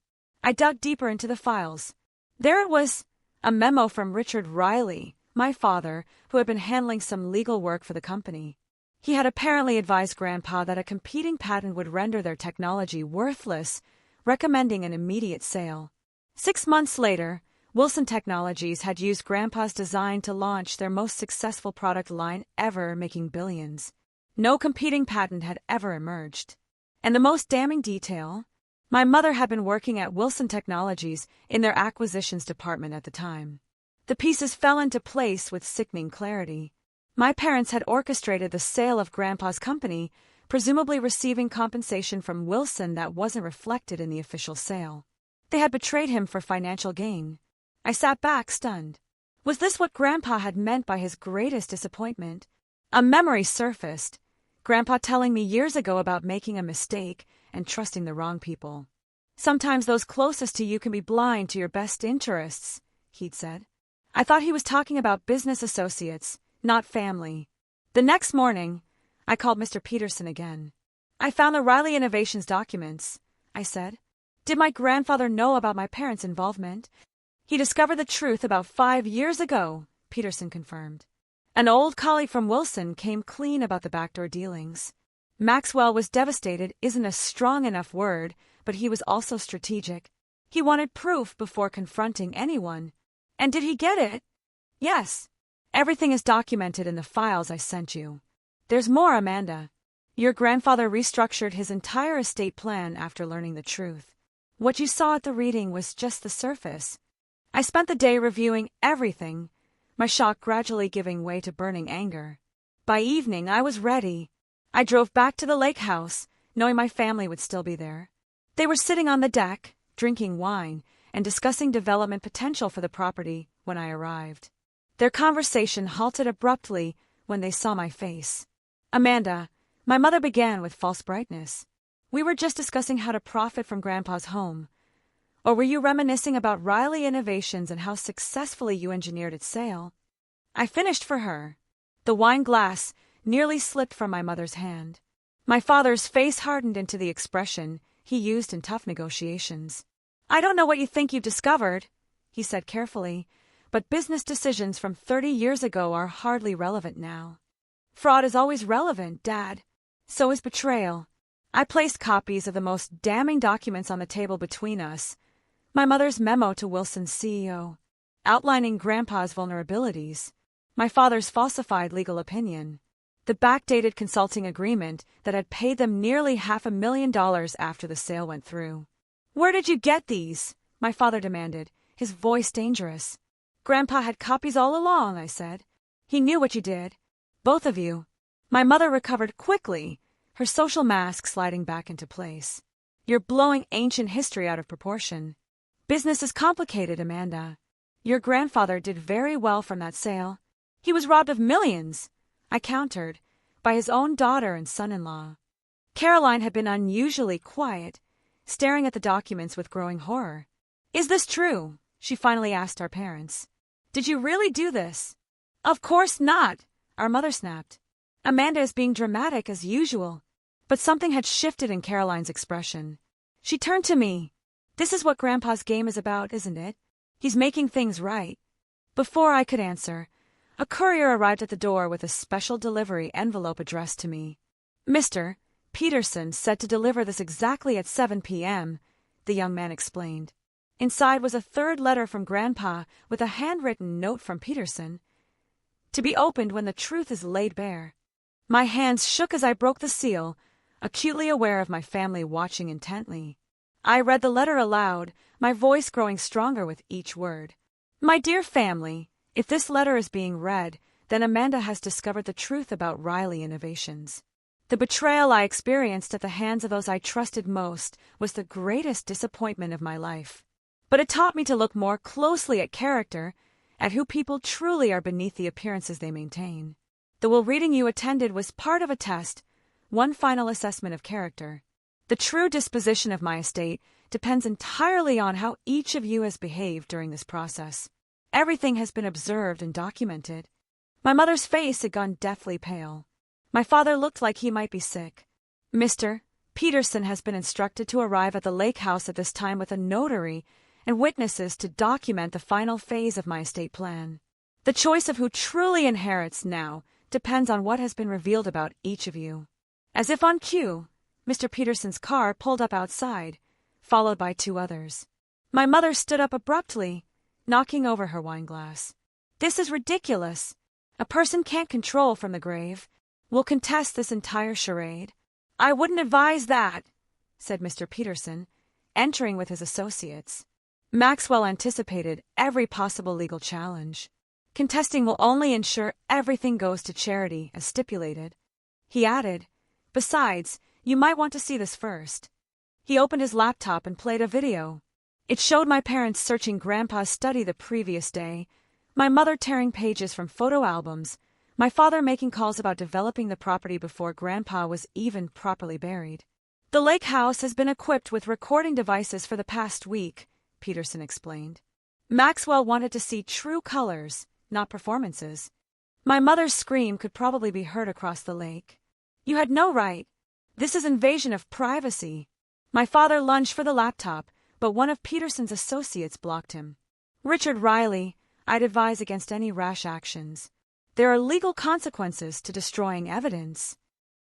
I dug deeper into the files. There it was, a memo from Richard Riley, my father, who had been handling some legal work for the company. He had apparently advised Grandpa that a competing patent would render their technology worthless, recommending an immediate sale. 6 months later, Wilson Technologies had used Grandpa's design to launch their most successful product line ever, making billions. No competing patent had ever emerged. And the most damning detail, my mother had been working at Wilson Technologies in their acquisitions department at the time. The pieces fell into place with sickening clarity. My parents had orchestrated the sale of Grandpa's company, presumably receiving compensation from Wilson that wasn't reflected in the official sale. They had betrayed him for financial gain. I sat back, stunned. Was this what Grandpa had meant by his greatest disappointment? A memory surfaced, Grandpa telling me years ago about making a mistake and trusting the wrong people. Sometimes those closest to you can be blind to your best interests, he'd said. I thought he was talking about business associates, not family. The next morning, I called Mr. Peterson again. I found the Riley Innovations documents, I said. Did my grandfather know about my parents' involvement? He discovered the truth about 5 years ago, Peterson confirmed. An old colleague from Wilson came clean about the backdoor dealings. Maxwell was devastated isn't a strong enough word, but he was also strategic. He wanted proof before confronting anyone. And did he get it? Yes. Everything is documented in the files I sent you. There's more, Amanda. Your grandfather restructured his entire estate plan after learning the truth. What you saw at the reading was just the surface. I spent the day reviewing everything, my shock gradually giving way to burning anger. By evening, I was ready. I drove back to the lake house, knowing my family would still be there. They were sitting on the deck, drinking wine, and discussing development potential for the property when I arrived. Their conversation halted abruptly when they saw my face. Amanda, my mother began with false brightness. We were just discussing how to profit from Grandpa's home. Or were you reminiscing about Riley Innovations and how successfully you engineered its sale? I finished for her. The wine glass nearly slipped from my mother's hand. My father's face hardened into the expression he used in tough negotiations. I don't know what you think you've discovered, he said carefully, but business decisions from 30 years ago are hardly relevant now. Fraud is always relevant, Dad. So is betrayal. I placed copies of the most damning documents on the table between us. My mother's memo to Wilson's CEO, outlining Grandpa's vulnerabilities, my father's falsified legal opinion, the backdated consulting agreement that had paid them nearly $500,000 after the sale went through. Where did you get these? My father demanded, his voice dangerous. Grandpa had copies all along, I said. He knew what you did. Both of you. My mother recovered quickly, her social mask sliding back into place. You're blowing ancient history out of proportion. Business is complicated, Amanda. Your grandfather did very well from that sale. He was robbed of millions, I countered, by his own daughter and son-in-law. Caroline had been unusually quiet, staring at the documents with growing horror. Is this true? She finally asked our parents. Did you really do this? Of course not, our mother snapped. Amanda is being dramatic as usual. But something had shifted in Caroline's expression. She turned to me. This is what Grandpa's game is about, isn't it? He's making things right. Before I could answer, a courier arrived at the door with a special delivery envelope addressed to me. Mr. Peterson said to deliver this exactly at 7 p.m., the young man explained. Inside was a third letter from Grandpa with a handwritten note from Peterson, to be opened when the truth is laid bare. My hands shook as I broke the seal, acutely aware of my family watching intently. I read the letter aloud, my voice growing stronger with each word. My dear family, if this letter is being read, then Amanda has discovered the truth about Riley Innovations. The betrayal I experienced at the hands of those I trusted most was the greatest disappointment of my life. But it taught me to look more closely at character, at who people truly are beneath the appearances they maintain. The will reading you attended was part of a test, one final assessment of character. The true disposition of my estate depends entirely on how each of you has behaved during this process. Everything has been observed and documented. My mother's face had gone deathly pale. My father looked like he might be sick. Mr. Peterson has been instructed to arrive at the lake house at this time with a notary and witnesses to document the final phase of my estate plan. The choice of who truly inherits now depends on what has been revealed about each of you. As if on cue, Mr. Peterson's car pulled up outside, followed by 2 others. My mother stood up abruptly, knocking over her wine glass. This is ridiculous. A person can't control from the grave. We'll contest this entire charade. I wouldn't advise that, said Mr. Peterson, entering with his associates. Maxwell anticipated every possible legal challenge. Contesting will only ensure everything goes to charity, as stipulated. He added, besides, you might want to see this first. He opened his laptop and played a video. It showed my parents searching Grandpa's study the previous day, my mother tearing pages from photo albums, my father making calls about developing the property before Grandpa was even properly buried. The lake house has been equipped with recording devices for the past week, Peterson explained. Maxwell wanted to see true colors, not performances. My mother's scream could probably be heard across the lake. You had no right. This is invasion of privacy. My father lunged for the laptop, but one of Peterson's associates blocked him. Richard Riley, I'd advise against any rash actions. There are legal consequences to destroying evidence.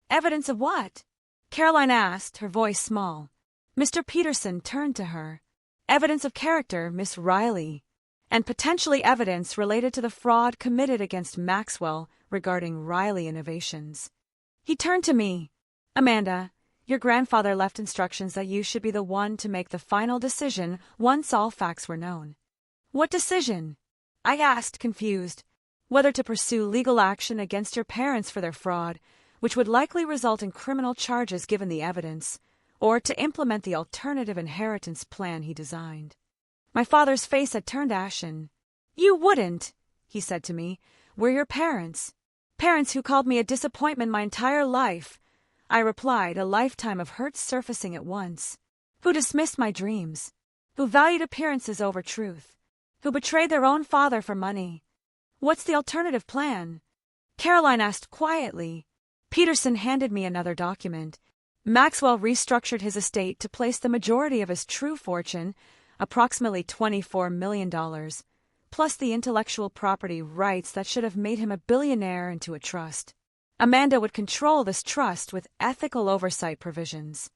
Evidence of what? Caroline asked, her voice small. Mr. Peterson turned to her. Evidence of character, Miss Riley, and potentially evidence related to the fraud committed against Maxwell regarding Riley Innovations. He turned to me. Amanda, your grandfather left instructions that you should be the one to make the final decision once all facts were known. What decision? I asked, confused. Whether to pursue legal action against your parents for their fraud, which would likely result in criminal charges given the evidence, or to implement the alternative inheritance plan he designed. My father's face had turned ashen. You wouldn't, he said to me. We're your parents. Parents who called me a disappointment my entire life. I replied, a lifetime of hurt surfacing at once. Who dismissed my dreams. Who valued appearances over truth. Who betrayed their own father for money. What's the alternative plan? Caroline asked quietly. Peterson handed me another document. Maxwell restructured his estate to place the majority of his true fortune, approximately $24 million, plus the intellectual property rights that should have made him a billionaire, into a trust. Amanda would control this trust with ethical oversight provisions.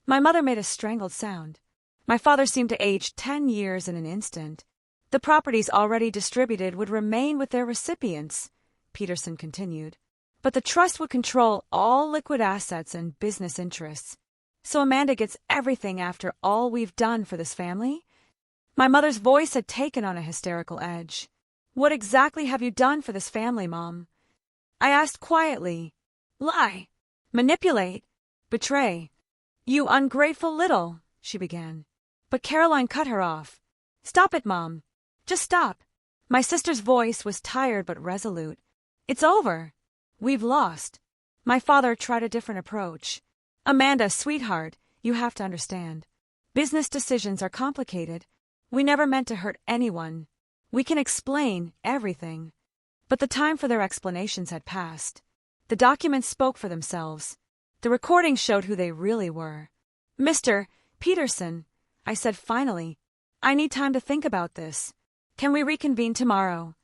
My mother made a strangled sound. My father seemed to age 10 years in an instant. The properties already distributed would remain with their recipients, Peterson continued. But the trust would control all liquid assets and business interests. So Amanda gets everything after all we've done for this family? My mother's voice had taken on a hysterical edge. What exactly have you done for this family, Mom? I asked quietly. Lie. Manipulate. Betray. You ungrateful little, she began. But Caroline cut her off. Stop it, Mom. Just stop. My sister's voice was tired but resolute. It's over. We've lost. My father tried a different approach. Amanda, sweetheart, you have to understand. Business decisions are complicated. We never meant to hurt anyone. We can explain everything. But the time for their explanations had passed. The documents spoke for themselves. The recording showed who they really were. Mr. Peterson, I said finally, I need time to think about this. Can we reconvene tomorrow?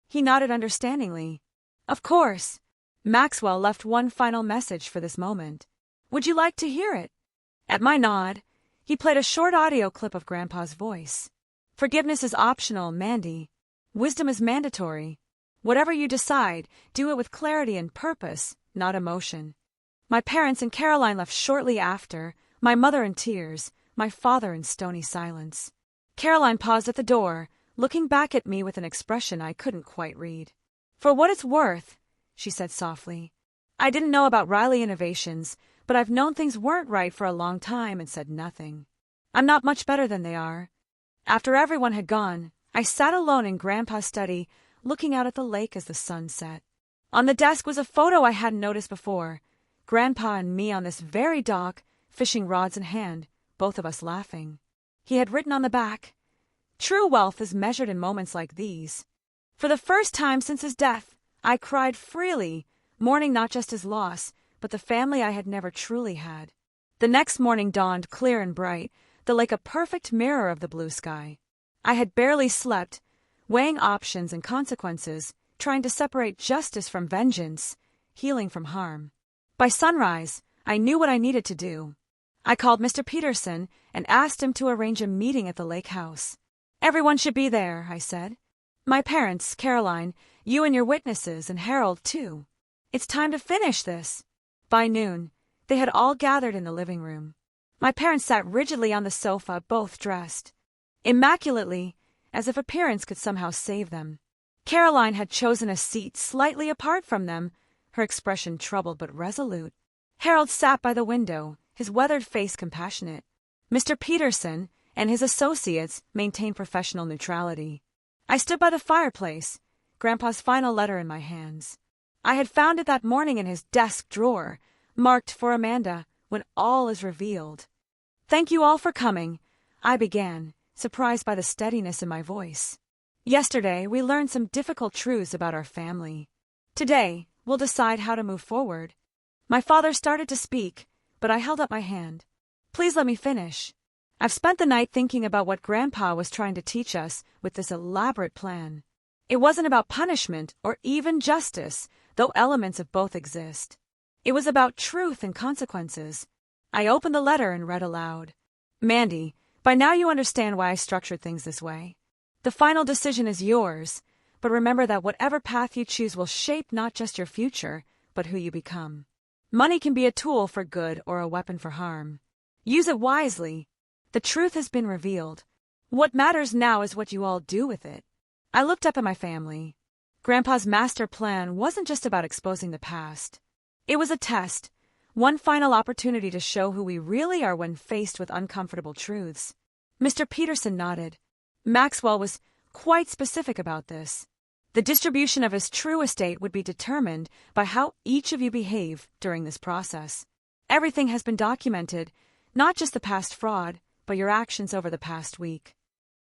He nodded understandingly. Of course. Maxwell left one final message for this moment. Would you like to hear it? At my nod, he played a short audio clip of Grandpa's voice. Forgiveness is optional, Mandy. Wisdom is mandatory. Whatever you decide, do it with clarity and purpose, not emotion. My parents and Caroline left shortly after, my mother in tears, my father in stony silence. Caroline paused at the door, looking back at me with an expression I couldn't quite read. For what it's worth, she said softly. I didn't know about Riley Innovations, but I've known things weren't right for a long time and said nothing. I'm not much better than they are. After everyone had gone, I sat alone in Grandpa's study, looking out at the lake as the sun set. On the desk was a photo I hadn't noticed before. Grandpa and me on this very dock, fishing rods in hand, both of us laughing. He had written on the back, "True wealth is measured in moments like these." For the first time since his death, I cried freely, mourning not just his loss, but the family I had never truly had. The next morning dawned clear and bright, the lake a perfect mirror of the blue sky. I had barely slept, weighing options and consequences, trying to separate justice from vengeance, healing from harm. By sunrise, I knew what I needed to do. I called Mr. Peterson and asked him to arrange a meeting at the lake house. "Everyone should be there," I said. "My parents, Caroline, you and your witnesses, and Harold, too. It's time to finish this." By noon, they had all gathered in the living room. My parents sat rigidly on the sofa, both dressed immaculately, as if appearance could somehow save them. Caroline had chosen a seat slightly apart from them, her expression troubled but resolute. Harold sat by the window, his weathered face compassionate. Mr. Peterson and his associates maintained professional neutrality. I stood by the fireplace, Grandpa's final letter in my hands. I had found it that morning in his desk drawer, marked for Amanda, when all is revealed. "Thank you all for coming," I began, surprised by the steadiness in my voice. "Yesterday, we learned some difficult truths about our family. Today, we'll decide how to move forward." My father started to speak, but I held up my hand. "Please let me finish. I've spent the night thinking about what Grandpa was trying to teach us with this elaborate plan. It wasn't about punishment or even justice, though elements of both exist. It was about truth and consequences." I opened the letter and read aloud. "Mandy, by now you understand why I structured things this way. The final decision is yours, but remember that whatever path you choose will shape not just your future, but who you become. Money can be a tool for good or a weapon for harm. Use it wisely. The truth has been revealed. What matters now is what you all do with it." I looked up at my family. Grandpa's master plan wasn't just about exposing the past. It was a test, one final opportunity to show who we really are when faced with uncomfortable truths. Mr. Peterson nodded. Maxwell was quite specific about this. The distribution of his true estate would be determined by how each of you behave during this process. Everything has been documented, not just the past fraud, but your actions over the past week.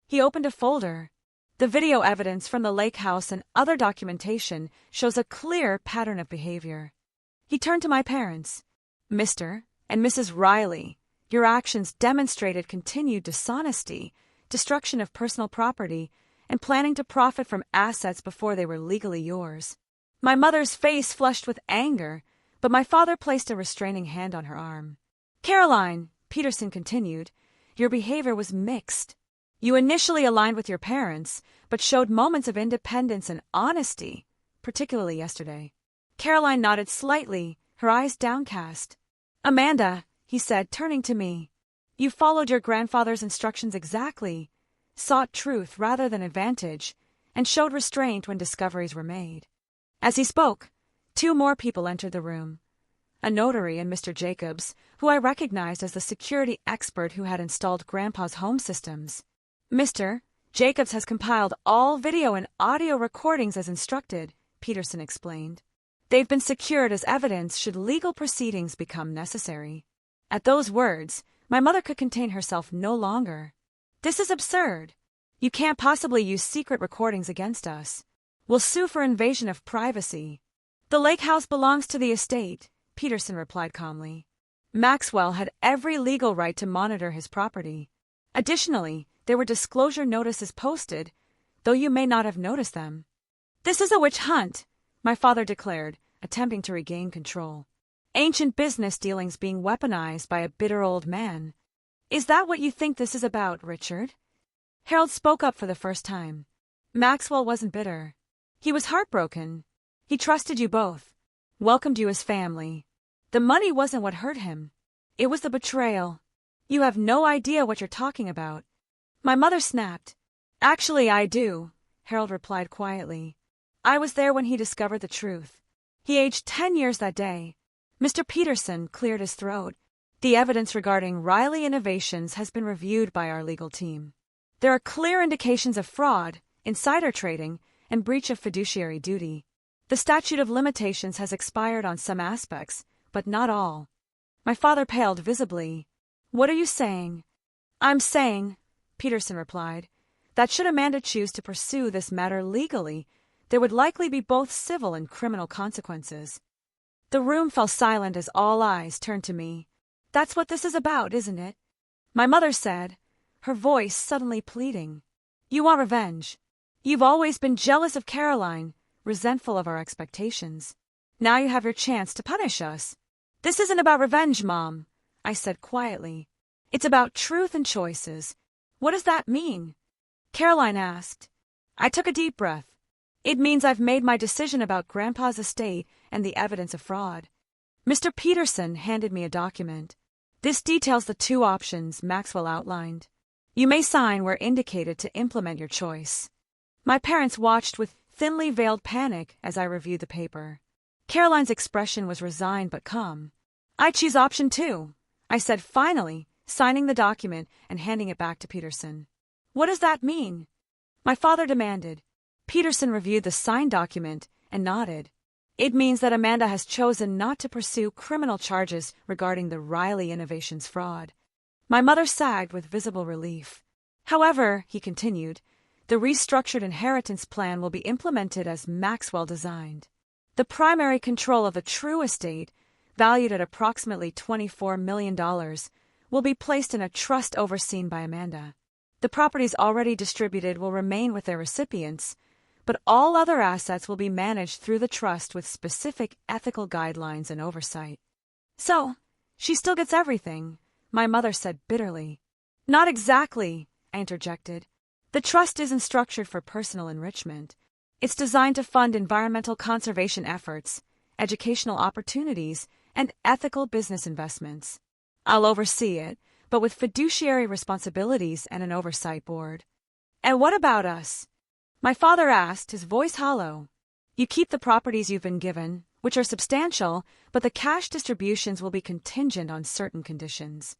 He opened a folder. The video evidence from the lake house and other documentation shows a clear pattern of behavior. He turned to my parents. "Mr. and Mrs. Riley, your actions demonstrated continued dishonesty, destruction of personal property, and planning to profit from assets before they were legally yours." My mother's face flushed with anger, but my father placed a restraining hand on her arm. "Caroline," Peterson continued, "your behavior was mixed. You initially aligned with your parents, but showed moments of independence and honesty, particularly yesterday." Caroline nodded slightly, her eyes downcast. "Amanda," he said, turning to me, "you followed your grandfather's instructions exactly, sought truth rather than advantage, and showed restraint when discoveries were made." As he spoke, 2 more people entered the room. A notary and Mr. Jacobs, who I recognized as the security expert who had installed Grandpa's home systems. "Mr. Jacobs has compiled all video and audio recordings as instructed," Peterson explained. "They've been secured as evidence should legal proceedings become necessary." At those words, my mother could contain herself no longer. "This is absurd. You can't possibly use secret recordings against us. We'll sue for invasion of privacy." "The lake house belongs to the estate," Peterson replied calmly. "Maxwell had every legal right to monitor his property. Additionally, there were disclosure notices posted, though you may not have noticed them." "This is a witch hunt," my father declared, attempting to regain control. "Ancient business dealings being weaponized by a bitter old man. Is that what you think this is about, Richard?" Harold spoke up for the first time. "Maxwell wasn't bitter. He was heartbroken. He trusted you both, welcomed you as family. The money wasn't what hurt him. It was the betrayal. You have no idea what you're talking about." My mother snapped. "Actually, I do," Harold replied quietly. "I was there when he discovered the truth. He aged 10 years that day." Mr. Peterson cleared his throat. "The evidence regarding Riley Innovations has been reviewed by our legal team. There are clear indications of fraud, insider trading, and breach of fiduciary duty. The statute of limitations has expired on some aspects, but not all." My father paled visibly. "What are you saying?" "I'm saying," Peterson replied, "that should Amanda choose to pursue this matter legally, there would likely be both civil and criminal consequences. The room fell silent as all eyes turned to me. That's what this is about, isn't it? My mother said, her voice suddenly pleading. You want revenge. You've always been jealous of Caroline, resentful of our expectations. Now you have your chance to punish us. This isn't about revenge, Mom, I said quietly. It's about truth and choices. What does that mean? Caroline asked. I took a deep breath. It means I've made my decision about Grandpa's estate and the evidence of fraud. Mr. Peterson handed me a document. This details the two options Maxwell outlined. You may sign where indicated to implement your choice. My parents watched with thinly veiled panic as I reviewed the paper. Caroline's expression was resigned but calm. I choose option 2, I said finally, signing the document and handing it back to Peterson. What does that mean? My father demanded. Peterson reviewed the signed document and nodded. It means that Amanda has chosen not to pursue criminal charges regarding the Riley Innovations fraud. My mother sagged with visible relief. However, he continued, the restructured inheritance plan will be implemented as Maxwell designed. The primary control of the true estate, valued at approximately $24 million, will be placed in a trust overseen by Amanda. The properties already distributed will remain with their recipients, but all other assets will be managed through the trust with specific ethical guidelines and oversight. So, she still gets everything, my mother said bitterly. Not exactly, I interjected. The trust isn't structured for personal enrichment. It's designed to fund environmental conservation efforts, educational opportunities, and ethical business investments. I'll oversee it, but with fiduciary responsibilities and an oversight board. And what about us? My father asked, his voice hollow. You keep the properties you've been given, which are substantial, but the cash distributions will be contingent on certain conditions.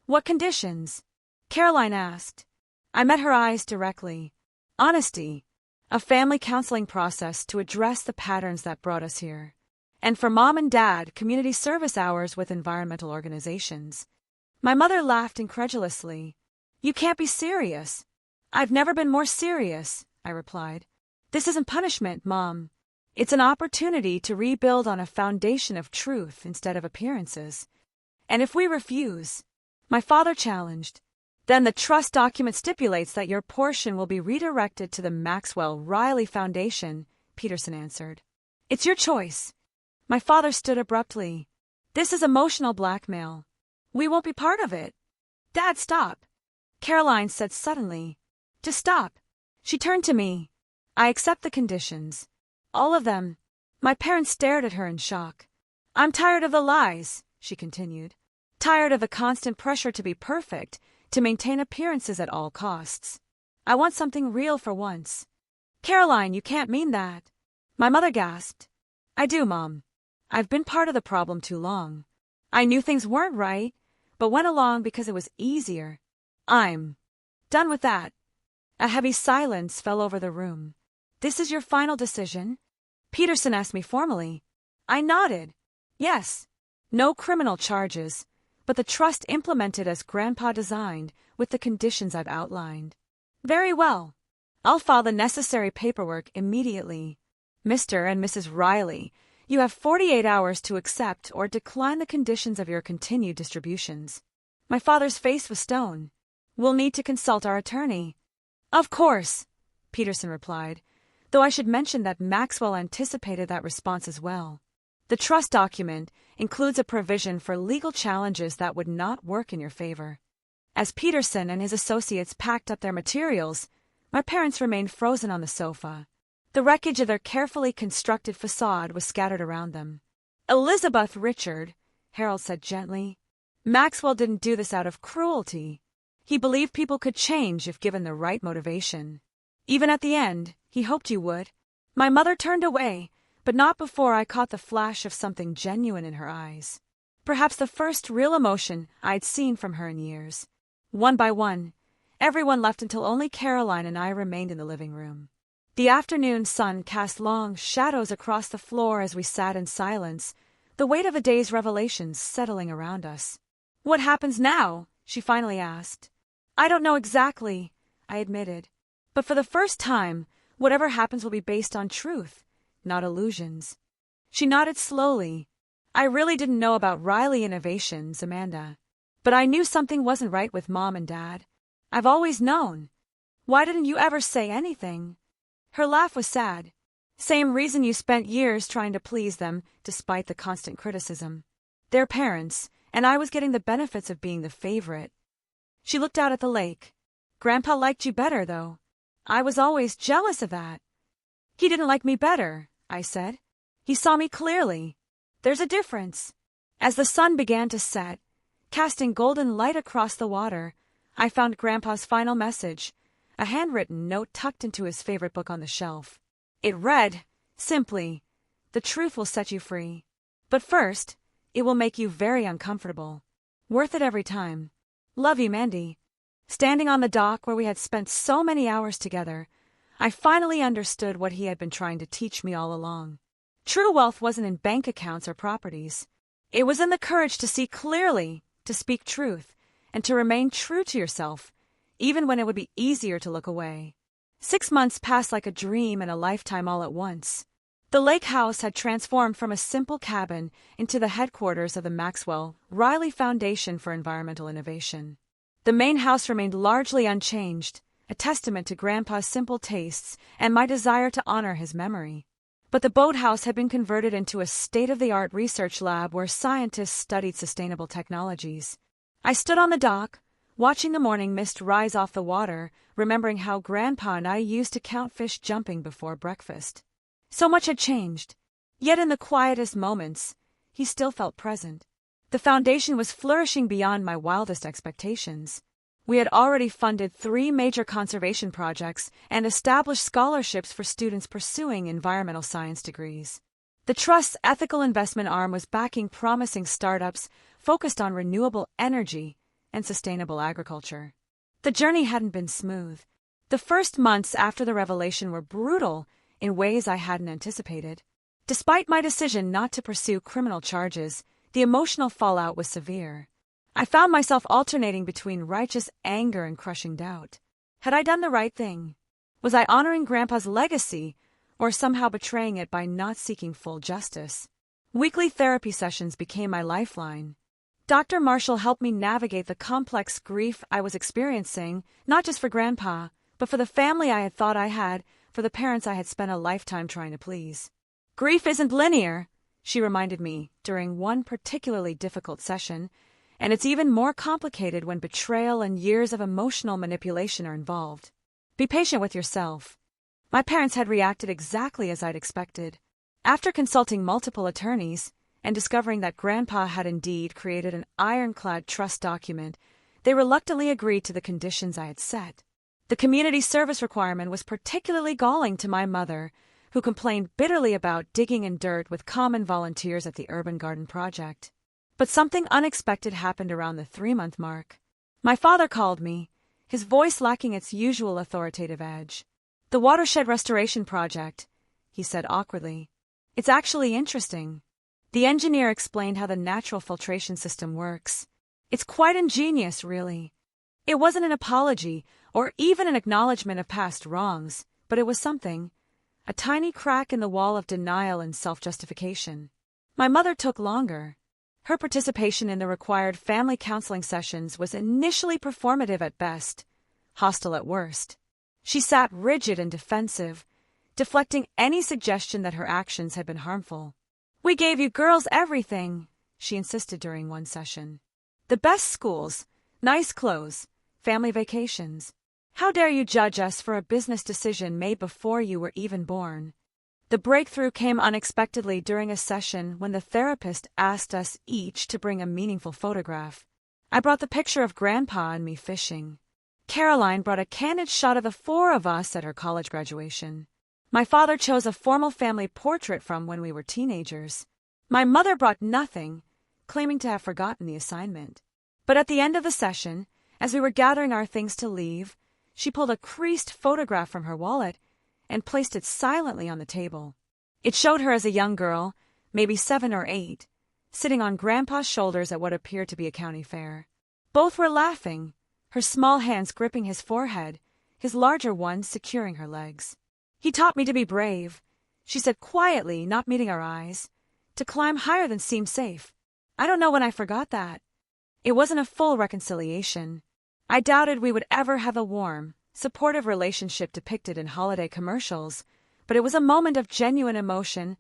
What conditions? Caroline asked. I met her eyes directly. Honesty. A family counseling process to address the patterns that brought us here. And for Mom and Dad, community service hours with environmental organizations. My mother laughed incredulously. You can't be serious. I've never been more serious, I replied. This isn't punishment, Mom. It's an opportunity to rebuild on a foundation of truth instead of appearances. And if we refuse, my father challenged, then the trust document stipulates that your portion will be redirected to the Maxwell Riley Foundation, Peterson answered. It's your choice. My father stood abruptly. This is emotional blackmail. We won't be part of it. Dad, stop. Caroline said suddenly. Just stop. She turned to me. I accept the conditions. All of them. My parents stared at her in shock. I'm tired of the lies, she continued. Tired of the constant pressure to be perfect, to maintain appearances at all costs. I want something real for once. Caroline, you can't mean that. My mother gasped. I do, Mom. I've been part of the problem too long. I knew things weren't right, but went along because it was easier. I'm done with that. A heavy silence fell over the room. This is your final decision? Peterson asked me formally. I nodded. Yes. No criminal charges, but the trust implemented as Grandpa designed with the conditions I've outlined. Very well. I'll file the necessary paperwork immediately. Mr. and Mrs. Riley, you have 48 hours to accept or decline the conditions of your continued distributions. My father's face was stone. We'll need to consult our attorney. Of course, Peterson replied, though I should mention that Maxwell anticipated that response as well. The trust document includes a provision for legal challenges that would not work in your favor. As Peterson and his associates packed up their materials, my parents remained frozen on the sofa. The wreckage of their carefully constructed facade was scattered around them. Elizabeth Richard, Harold said gently, Maxwell didn't do this out of cruelty. He believed people could change if given the right motivation. Even at the end, he hoped you would. My mother turned away, but not before I caught the flash of something genuine in her eyes. Perhaps the first real emotion I'd seen from her in years. One by one, everyone left until only Caroline and I remained in the living room. The afternoon sun cast long shadows across the floor as we sat in silence, the weight of the day's revelations settling around us. What happens now? She finally asked. I don't know exactly, I admitted. But for the first time, whatever happens will be based on truth, not illusions. She nodded slowly. I really didn't know about Riley Innovations, Amanda. But I knew something wasn't right with Mom and Dad. I've always known. Why didn't you ever say anything? Her laugh was sad. Same reason you spent years trying to please them, despite the constant criticism. They're parents, and I was getting the benefits of being the favorite. She looked out at the lake. Grandpa liked you better, though. I was always jealous of that. He didn't like me better, I said. He saw me clearly. There's a difference. As the sun began to set, casting golden light across the water, I found Grandpa's final message, a handwritten note tucked into his favorite book on the shelf. It read, simply, "The truth will set you free. But first, it will make you very uncomfortable. Worth it every time. Love you, Mandy." Standing on the dock where we had spent so many hours together, I finally understood what he had been trying to teach me all along. True wealth wasn't in bank accounts or properties. It was in the courage to see clearly, to speak truth, and to remain true to yourself, even when it would be easier to look away. 6 months passed like a dream and a lifetime all at once. The lake house had transformed from a simple cabin into the headquarters of the Maxwell Riley Foundation for Environmental Innovation. The main house remained largely unchanged, a testament to Grandpa's simple tastes and my desire to honor his memory. But the boathouse had been converted into a state-of-the-art research lab where scientists studied sustainable technologies. I stood on the dock, watching the morning mist rise off the water, remembering how Grandpa and I used to count fish jumping before breakfast. So much had changed, yet in the quietest moments, he still felt present. The foundation was flourishing beyond my wildest expectations. We had already funded 3 major conservation projects and established scholarships for students pursuing environmental science degrees. The Trust's ethical investment arm was backing promising startups focused on renewable energy and sustainable agriculture. The journey hadn't been smooth. The first months after the revelation were brutal in ways I hadn't anticipated. Despite my decision not to pursue criminal charges, the emotional fallout was severe. I found myself alternating between righteous anger and crushing doubt. Had I done the right thing? Was I honoring Grandpa's legacy, or somehow betraying it by not seeking full justice? Weekly therapy sessions became my lifeline. Dr. Marshall helped me navigate the complex grief I was experiencing, not just for Grandpa, but for the family I had thought I had, for the parents I had spent a lifetime trying to please. Grief isn't linear, she reminded me during one particularly difficult session, and it's even more complicated when betrayal and years of emotional manipulation are involved. Be patient with yourself. My parents had reacted exactly as I'd expected. After consulting multiple attorneys and discovering that Grandpa had indeed created an ironclad trust document, they reluctantly agreed to the conditions I had set. The community service requirement was particularly galling to my mother, who complained bitterly about digging in dirt with common volunteers at the Urban Garden Project. But something unexpected happened around the 3-month mark. My father called me, his voice lacking its usual authoritative edge. "The Watershed Restoration Project," he said awkwardly. "It's actually interesting." The engineer explained how the natural filtration system works. "It's quite ingenious, really." It wasn't an apology or even an acknowledgement of past wrongs, but it was something. A tiny crack in the wall of denial and self-justification. My mother took longer. Her participation in the required family counseling sessions was initially performative at best, hostile at worst. She sat rigid and defensive, deflecting any suggestion that her actions had been harmful. "We gave you girls everything," she insisted during one session. "The best schools, nice clothes, family vacations. How dare you judge us for a business decision made before you were even born?" The breakthrough came unexpectedly during a session when the therapist asked us each to bring a meaningful photograph. I brought the picture of Grandpa and me fishing. Caroline brought a candid shot of the 4 of us at her college graduation. My father chose a formal family portrait from when we were teenagers. My mother brought nothing, claiming to have forgotten the assignment. But at the end of the session, as we were gathering our things to leave, she pulled a creased photograph from her wallet and placed it silently on the table. It showed her as a young girl, maybe 7 or 8, sitting on Grandpa's shoulders at what appeared to be a county fair. Both were laughing, her small hands gripping his forehead, his larger ones securing her legs. "He taught me to be brave," she said quietly, not meeting our eyes. to climb higher than seemed safe. I don't know when I forgot that. It wasn't a full reconciliation. I doubted we would ever have a warm, supportive relationship depicted in holiday commercials, but it was a moment of genuine emotion,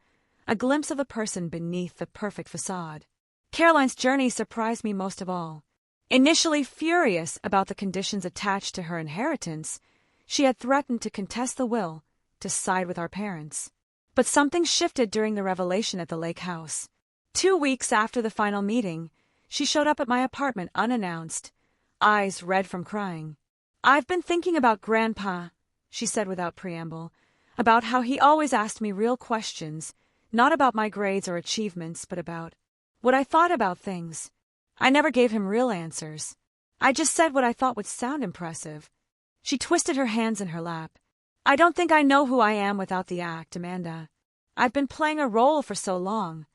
a glimpse of the person beneath the perfect facade. Caroline's journey surprised me most of all. Initially furious about the conditions attached to her inheritance, she had threatened to contest the will, to side with our parents. But something shifted during the revelation at the lake house. 2 weeks after the final meeting, she showed up at my apartment unannounced, eyes red from crying. "I've been thinking about Grandpa," she said without preamble, "about how he always asked me real questions, not about my grades or achievements, but about what I thought about things. I never gave him real answers. I just said what I thought would sound impressive." She twisted her hands in her lap. "I don't think I know who I am without the act, Amanda. I've been playing a role for so long."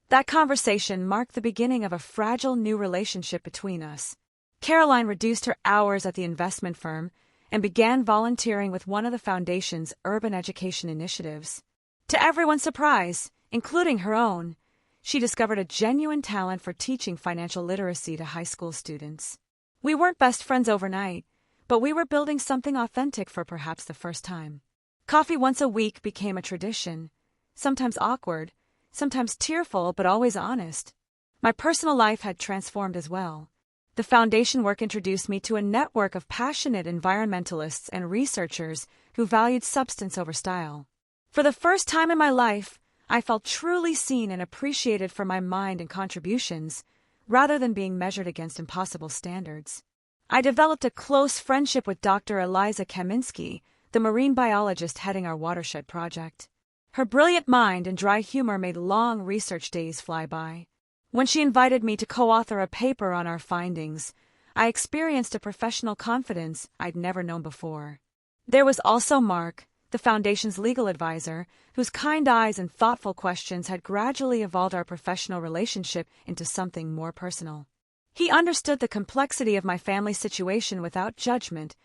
That conversation marked the beginning of a fragile new relationship between us. Caroline reduced her hours at the investment firm and began volunteering with one of the foundation's urban education initiatives. To everyone's surprise, including her own, she discovered a genuine talent for teaching financial literacy to high school students. We weren't best friends overnight, but we were building something authentic for perhaps the first time. Coffee once a week became a tradition, sometimes awkward, sometimes tearful, but always honest. My personal life had transformed as well. The foundation work introduced me to a network of passionate environmentalists and researchers who valued substance over style. For the first time in my life, I felt truly seen and appreciated for my mind and contributions, rather than being measured against impossible standards. I developed a close friendship with Dr. Eliza Kaminsky, the marine biologist heading our watershed project. Her brilliant mind and dry humor made long research days fly by. When she invited me to co-author a paper on our findings, I experienced a professional confidence I'd never known before. There was also Mark, the Foundation's legal advisor, whose kind eyes and thoughtful questions had gradually evolved our professional relationship into something more personal. He understood the complexity of my family's situation without judgment,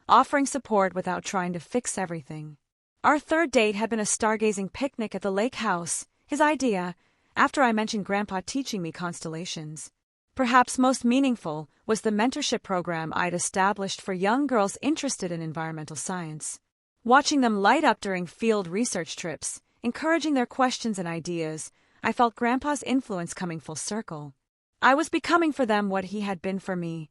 offering support without trying to fix everything. Our third date had been a stargazing picnic at the lake house, his idea, after I mentioned Grandpa teaching me constellations. Perhaps most meaningful was the mentorship program I'd established for young girls interested in environmental science. Watching them light up during field research trips, encouraging their questions and ideas, I felt Grandpa's influence coming full circle. I was becoming for them what he had been for me,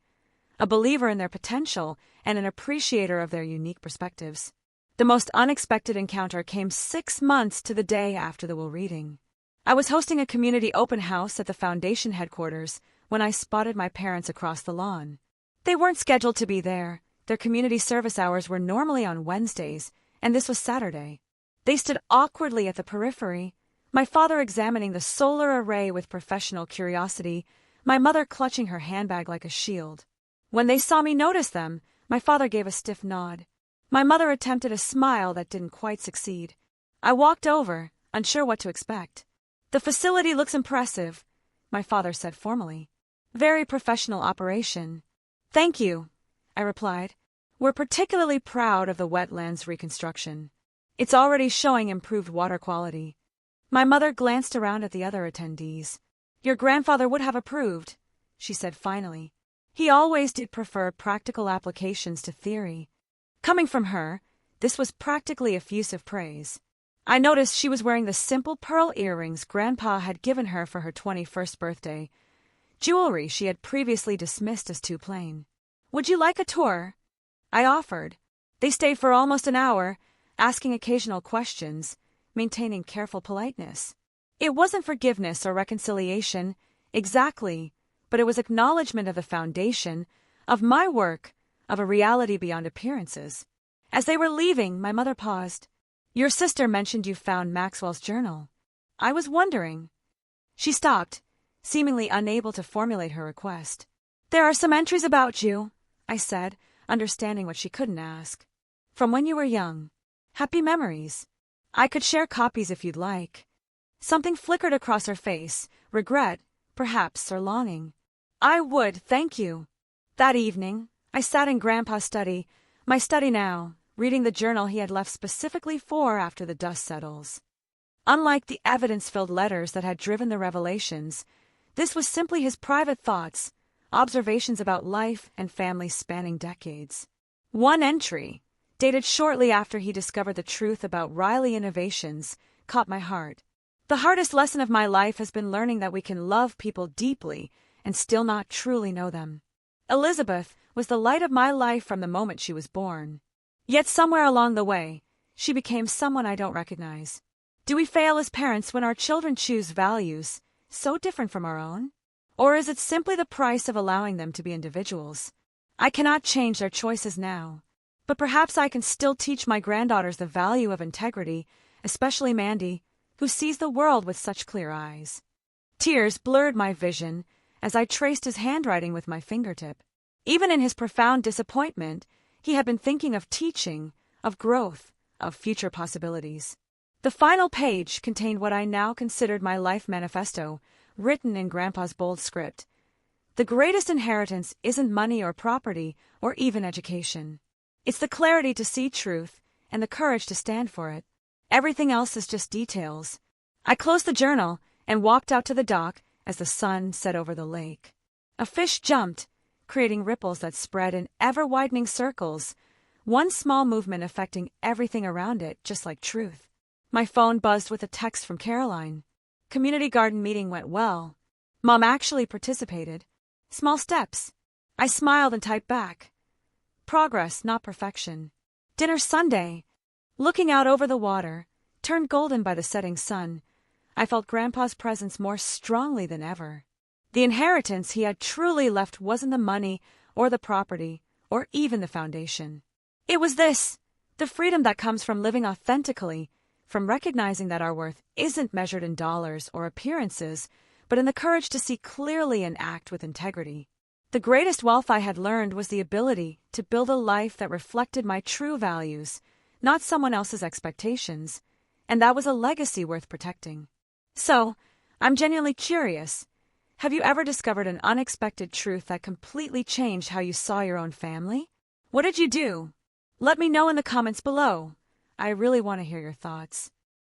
a believer in their potential and an appreciator of their unique perspectives. The most unexpected encounter came 6 months to the day after the will reading. I was hosting a community open house at the foundation headquarters when I spotted my parents across the lawn. They weren't scheduled to be there. Their community service hours were normally on Wednesdays, and this was Saturday. They stood awkwardly at the periphery, my father examining the solar array with professional curiosity, my mother clutching her handbag like a shield. When they saw me notice them, my father gave a stiff nod. My mother attempted a smile that didn't quite succeed. I walked over, unsure what to expect. "The facility looks impressive," my father said formally. "Very professional operation." "Thank you," I replied. "We're particularly proud of the wetlands reconstruction. It's already showing improved water quality." My mother glanced around at the other attendees. "Your grandfather would have approved," she said finally. "He always did prefer practical applications to theory." Coming from her, this was practically effusive praise. I noticed she was wearing the simple pearl earrings Grandpa had given her for her 21st birthday, jewelry she had previously dismissed as too plain. "Would you like a tour?" I offered. They stayed for almost an hour, asking occasional questions, maintaining careful politeness. It wasn't forgiveness or reconciliation, exactly, but it was acknowledgement of the foundation, of my work, of a reality beyond appearances. As they were leaving, my mother paused. "Your sister mentioned you found Maxwell's journal. I was wondering." She stopped, seemingly unable to formulate her request. "There are some entries about you," I said, understanding what she couldn't ask. "From when you were young. Happy memories. I could share copies if you'd like." Something flickered across her face, regret, perhaps, or longing. "I would, thank you." That evening, I sat in Grandpa's study, my study now, reading the journal he had left specifically for after the dust settles. Unlike the evidence-filled letters that had driven the revelations, this was simply his private thoughts, observations about life and family spanning decades. One entry, dated shortly after he discovered the truth about Riley Innovations, caught my heart. The hardest lesson of my life has been learning that we can love people deeply and still not truly know them. Elizabeth was the light of my life from the moment she was born. Yet somewhere along the way, she became someone I don't recognize. Do we fail as parents when our children choose values so different from our own? Or is it simply the price of allowing them to be individuals? I cannot change their choices now, but perhaps I can still teach my granddaughters the value of integrity, especially Mandy, who sees the world with such clear eyes. Tears blurred my vision as I traced his handwriting with my fingertip. Even in his profound disappointment, he had been thinking of teaching, of growth, of future possibilities. The final page contained what I now considered my life manifesto, written in Grandpa's bold script. The greatest inheritance isn't money or property or even education. It's the clarity to see truth and the courage to stand for it. Everything else is just details. I closed the journal and walked out to the dock as the sun set over the lake. A fish jumped, creating ripples that spread in ever-widening circles, one small movement affecting everything around it, just like truth. My phone buzzed with a text from Caroline. Community garden meeting went well. Mom actually participated. Small steps. I smiled and typed back. Progress, not perfection. Dinner Sunday. Looking out over the water, turned golden by the setting sun, I felt Grandpa's presence more strongly than ever. The inheritance he had truly left wasn't the money or the property or even the foundation. It was this, the freedom that comes from living authentically, from recognizing that our worth isn't measured in dollars or appearances, but in the courage to see clearly and act with integrity. The greatest wealth I had learned was the ability to build a life that reflected my true values, not someone else's expectations, and that was a legacy worth protecting. So, I'm genuinely curious. Have you ever discovered an unexpected truth that completely changed how you saw your own family? What did you do? Let me know in the comments below. I really want to hear your thoughts.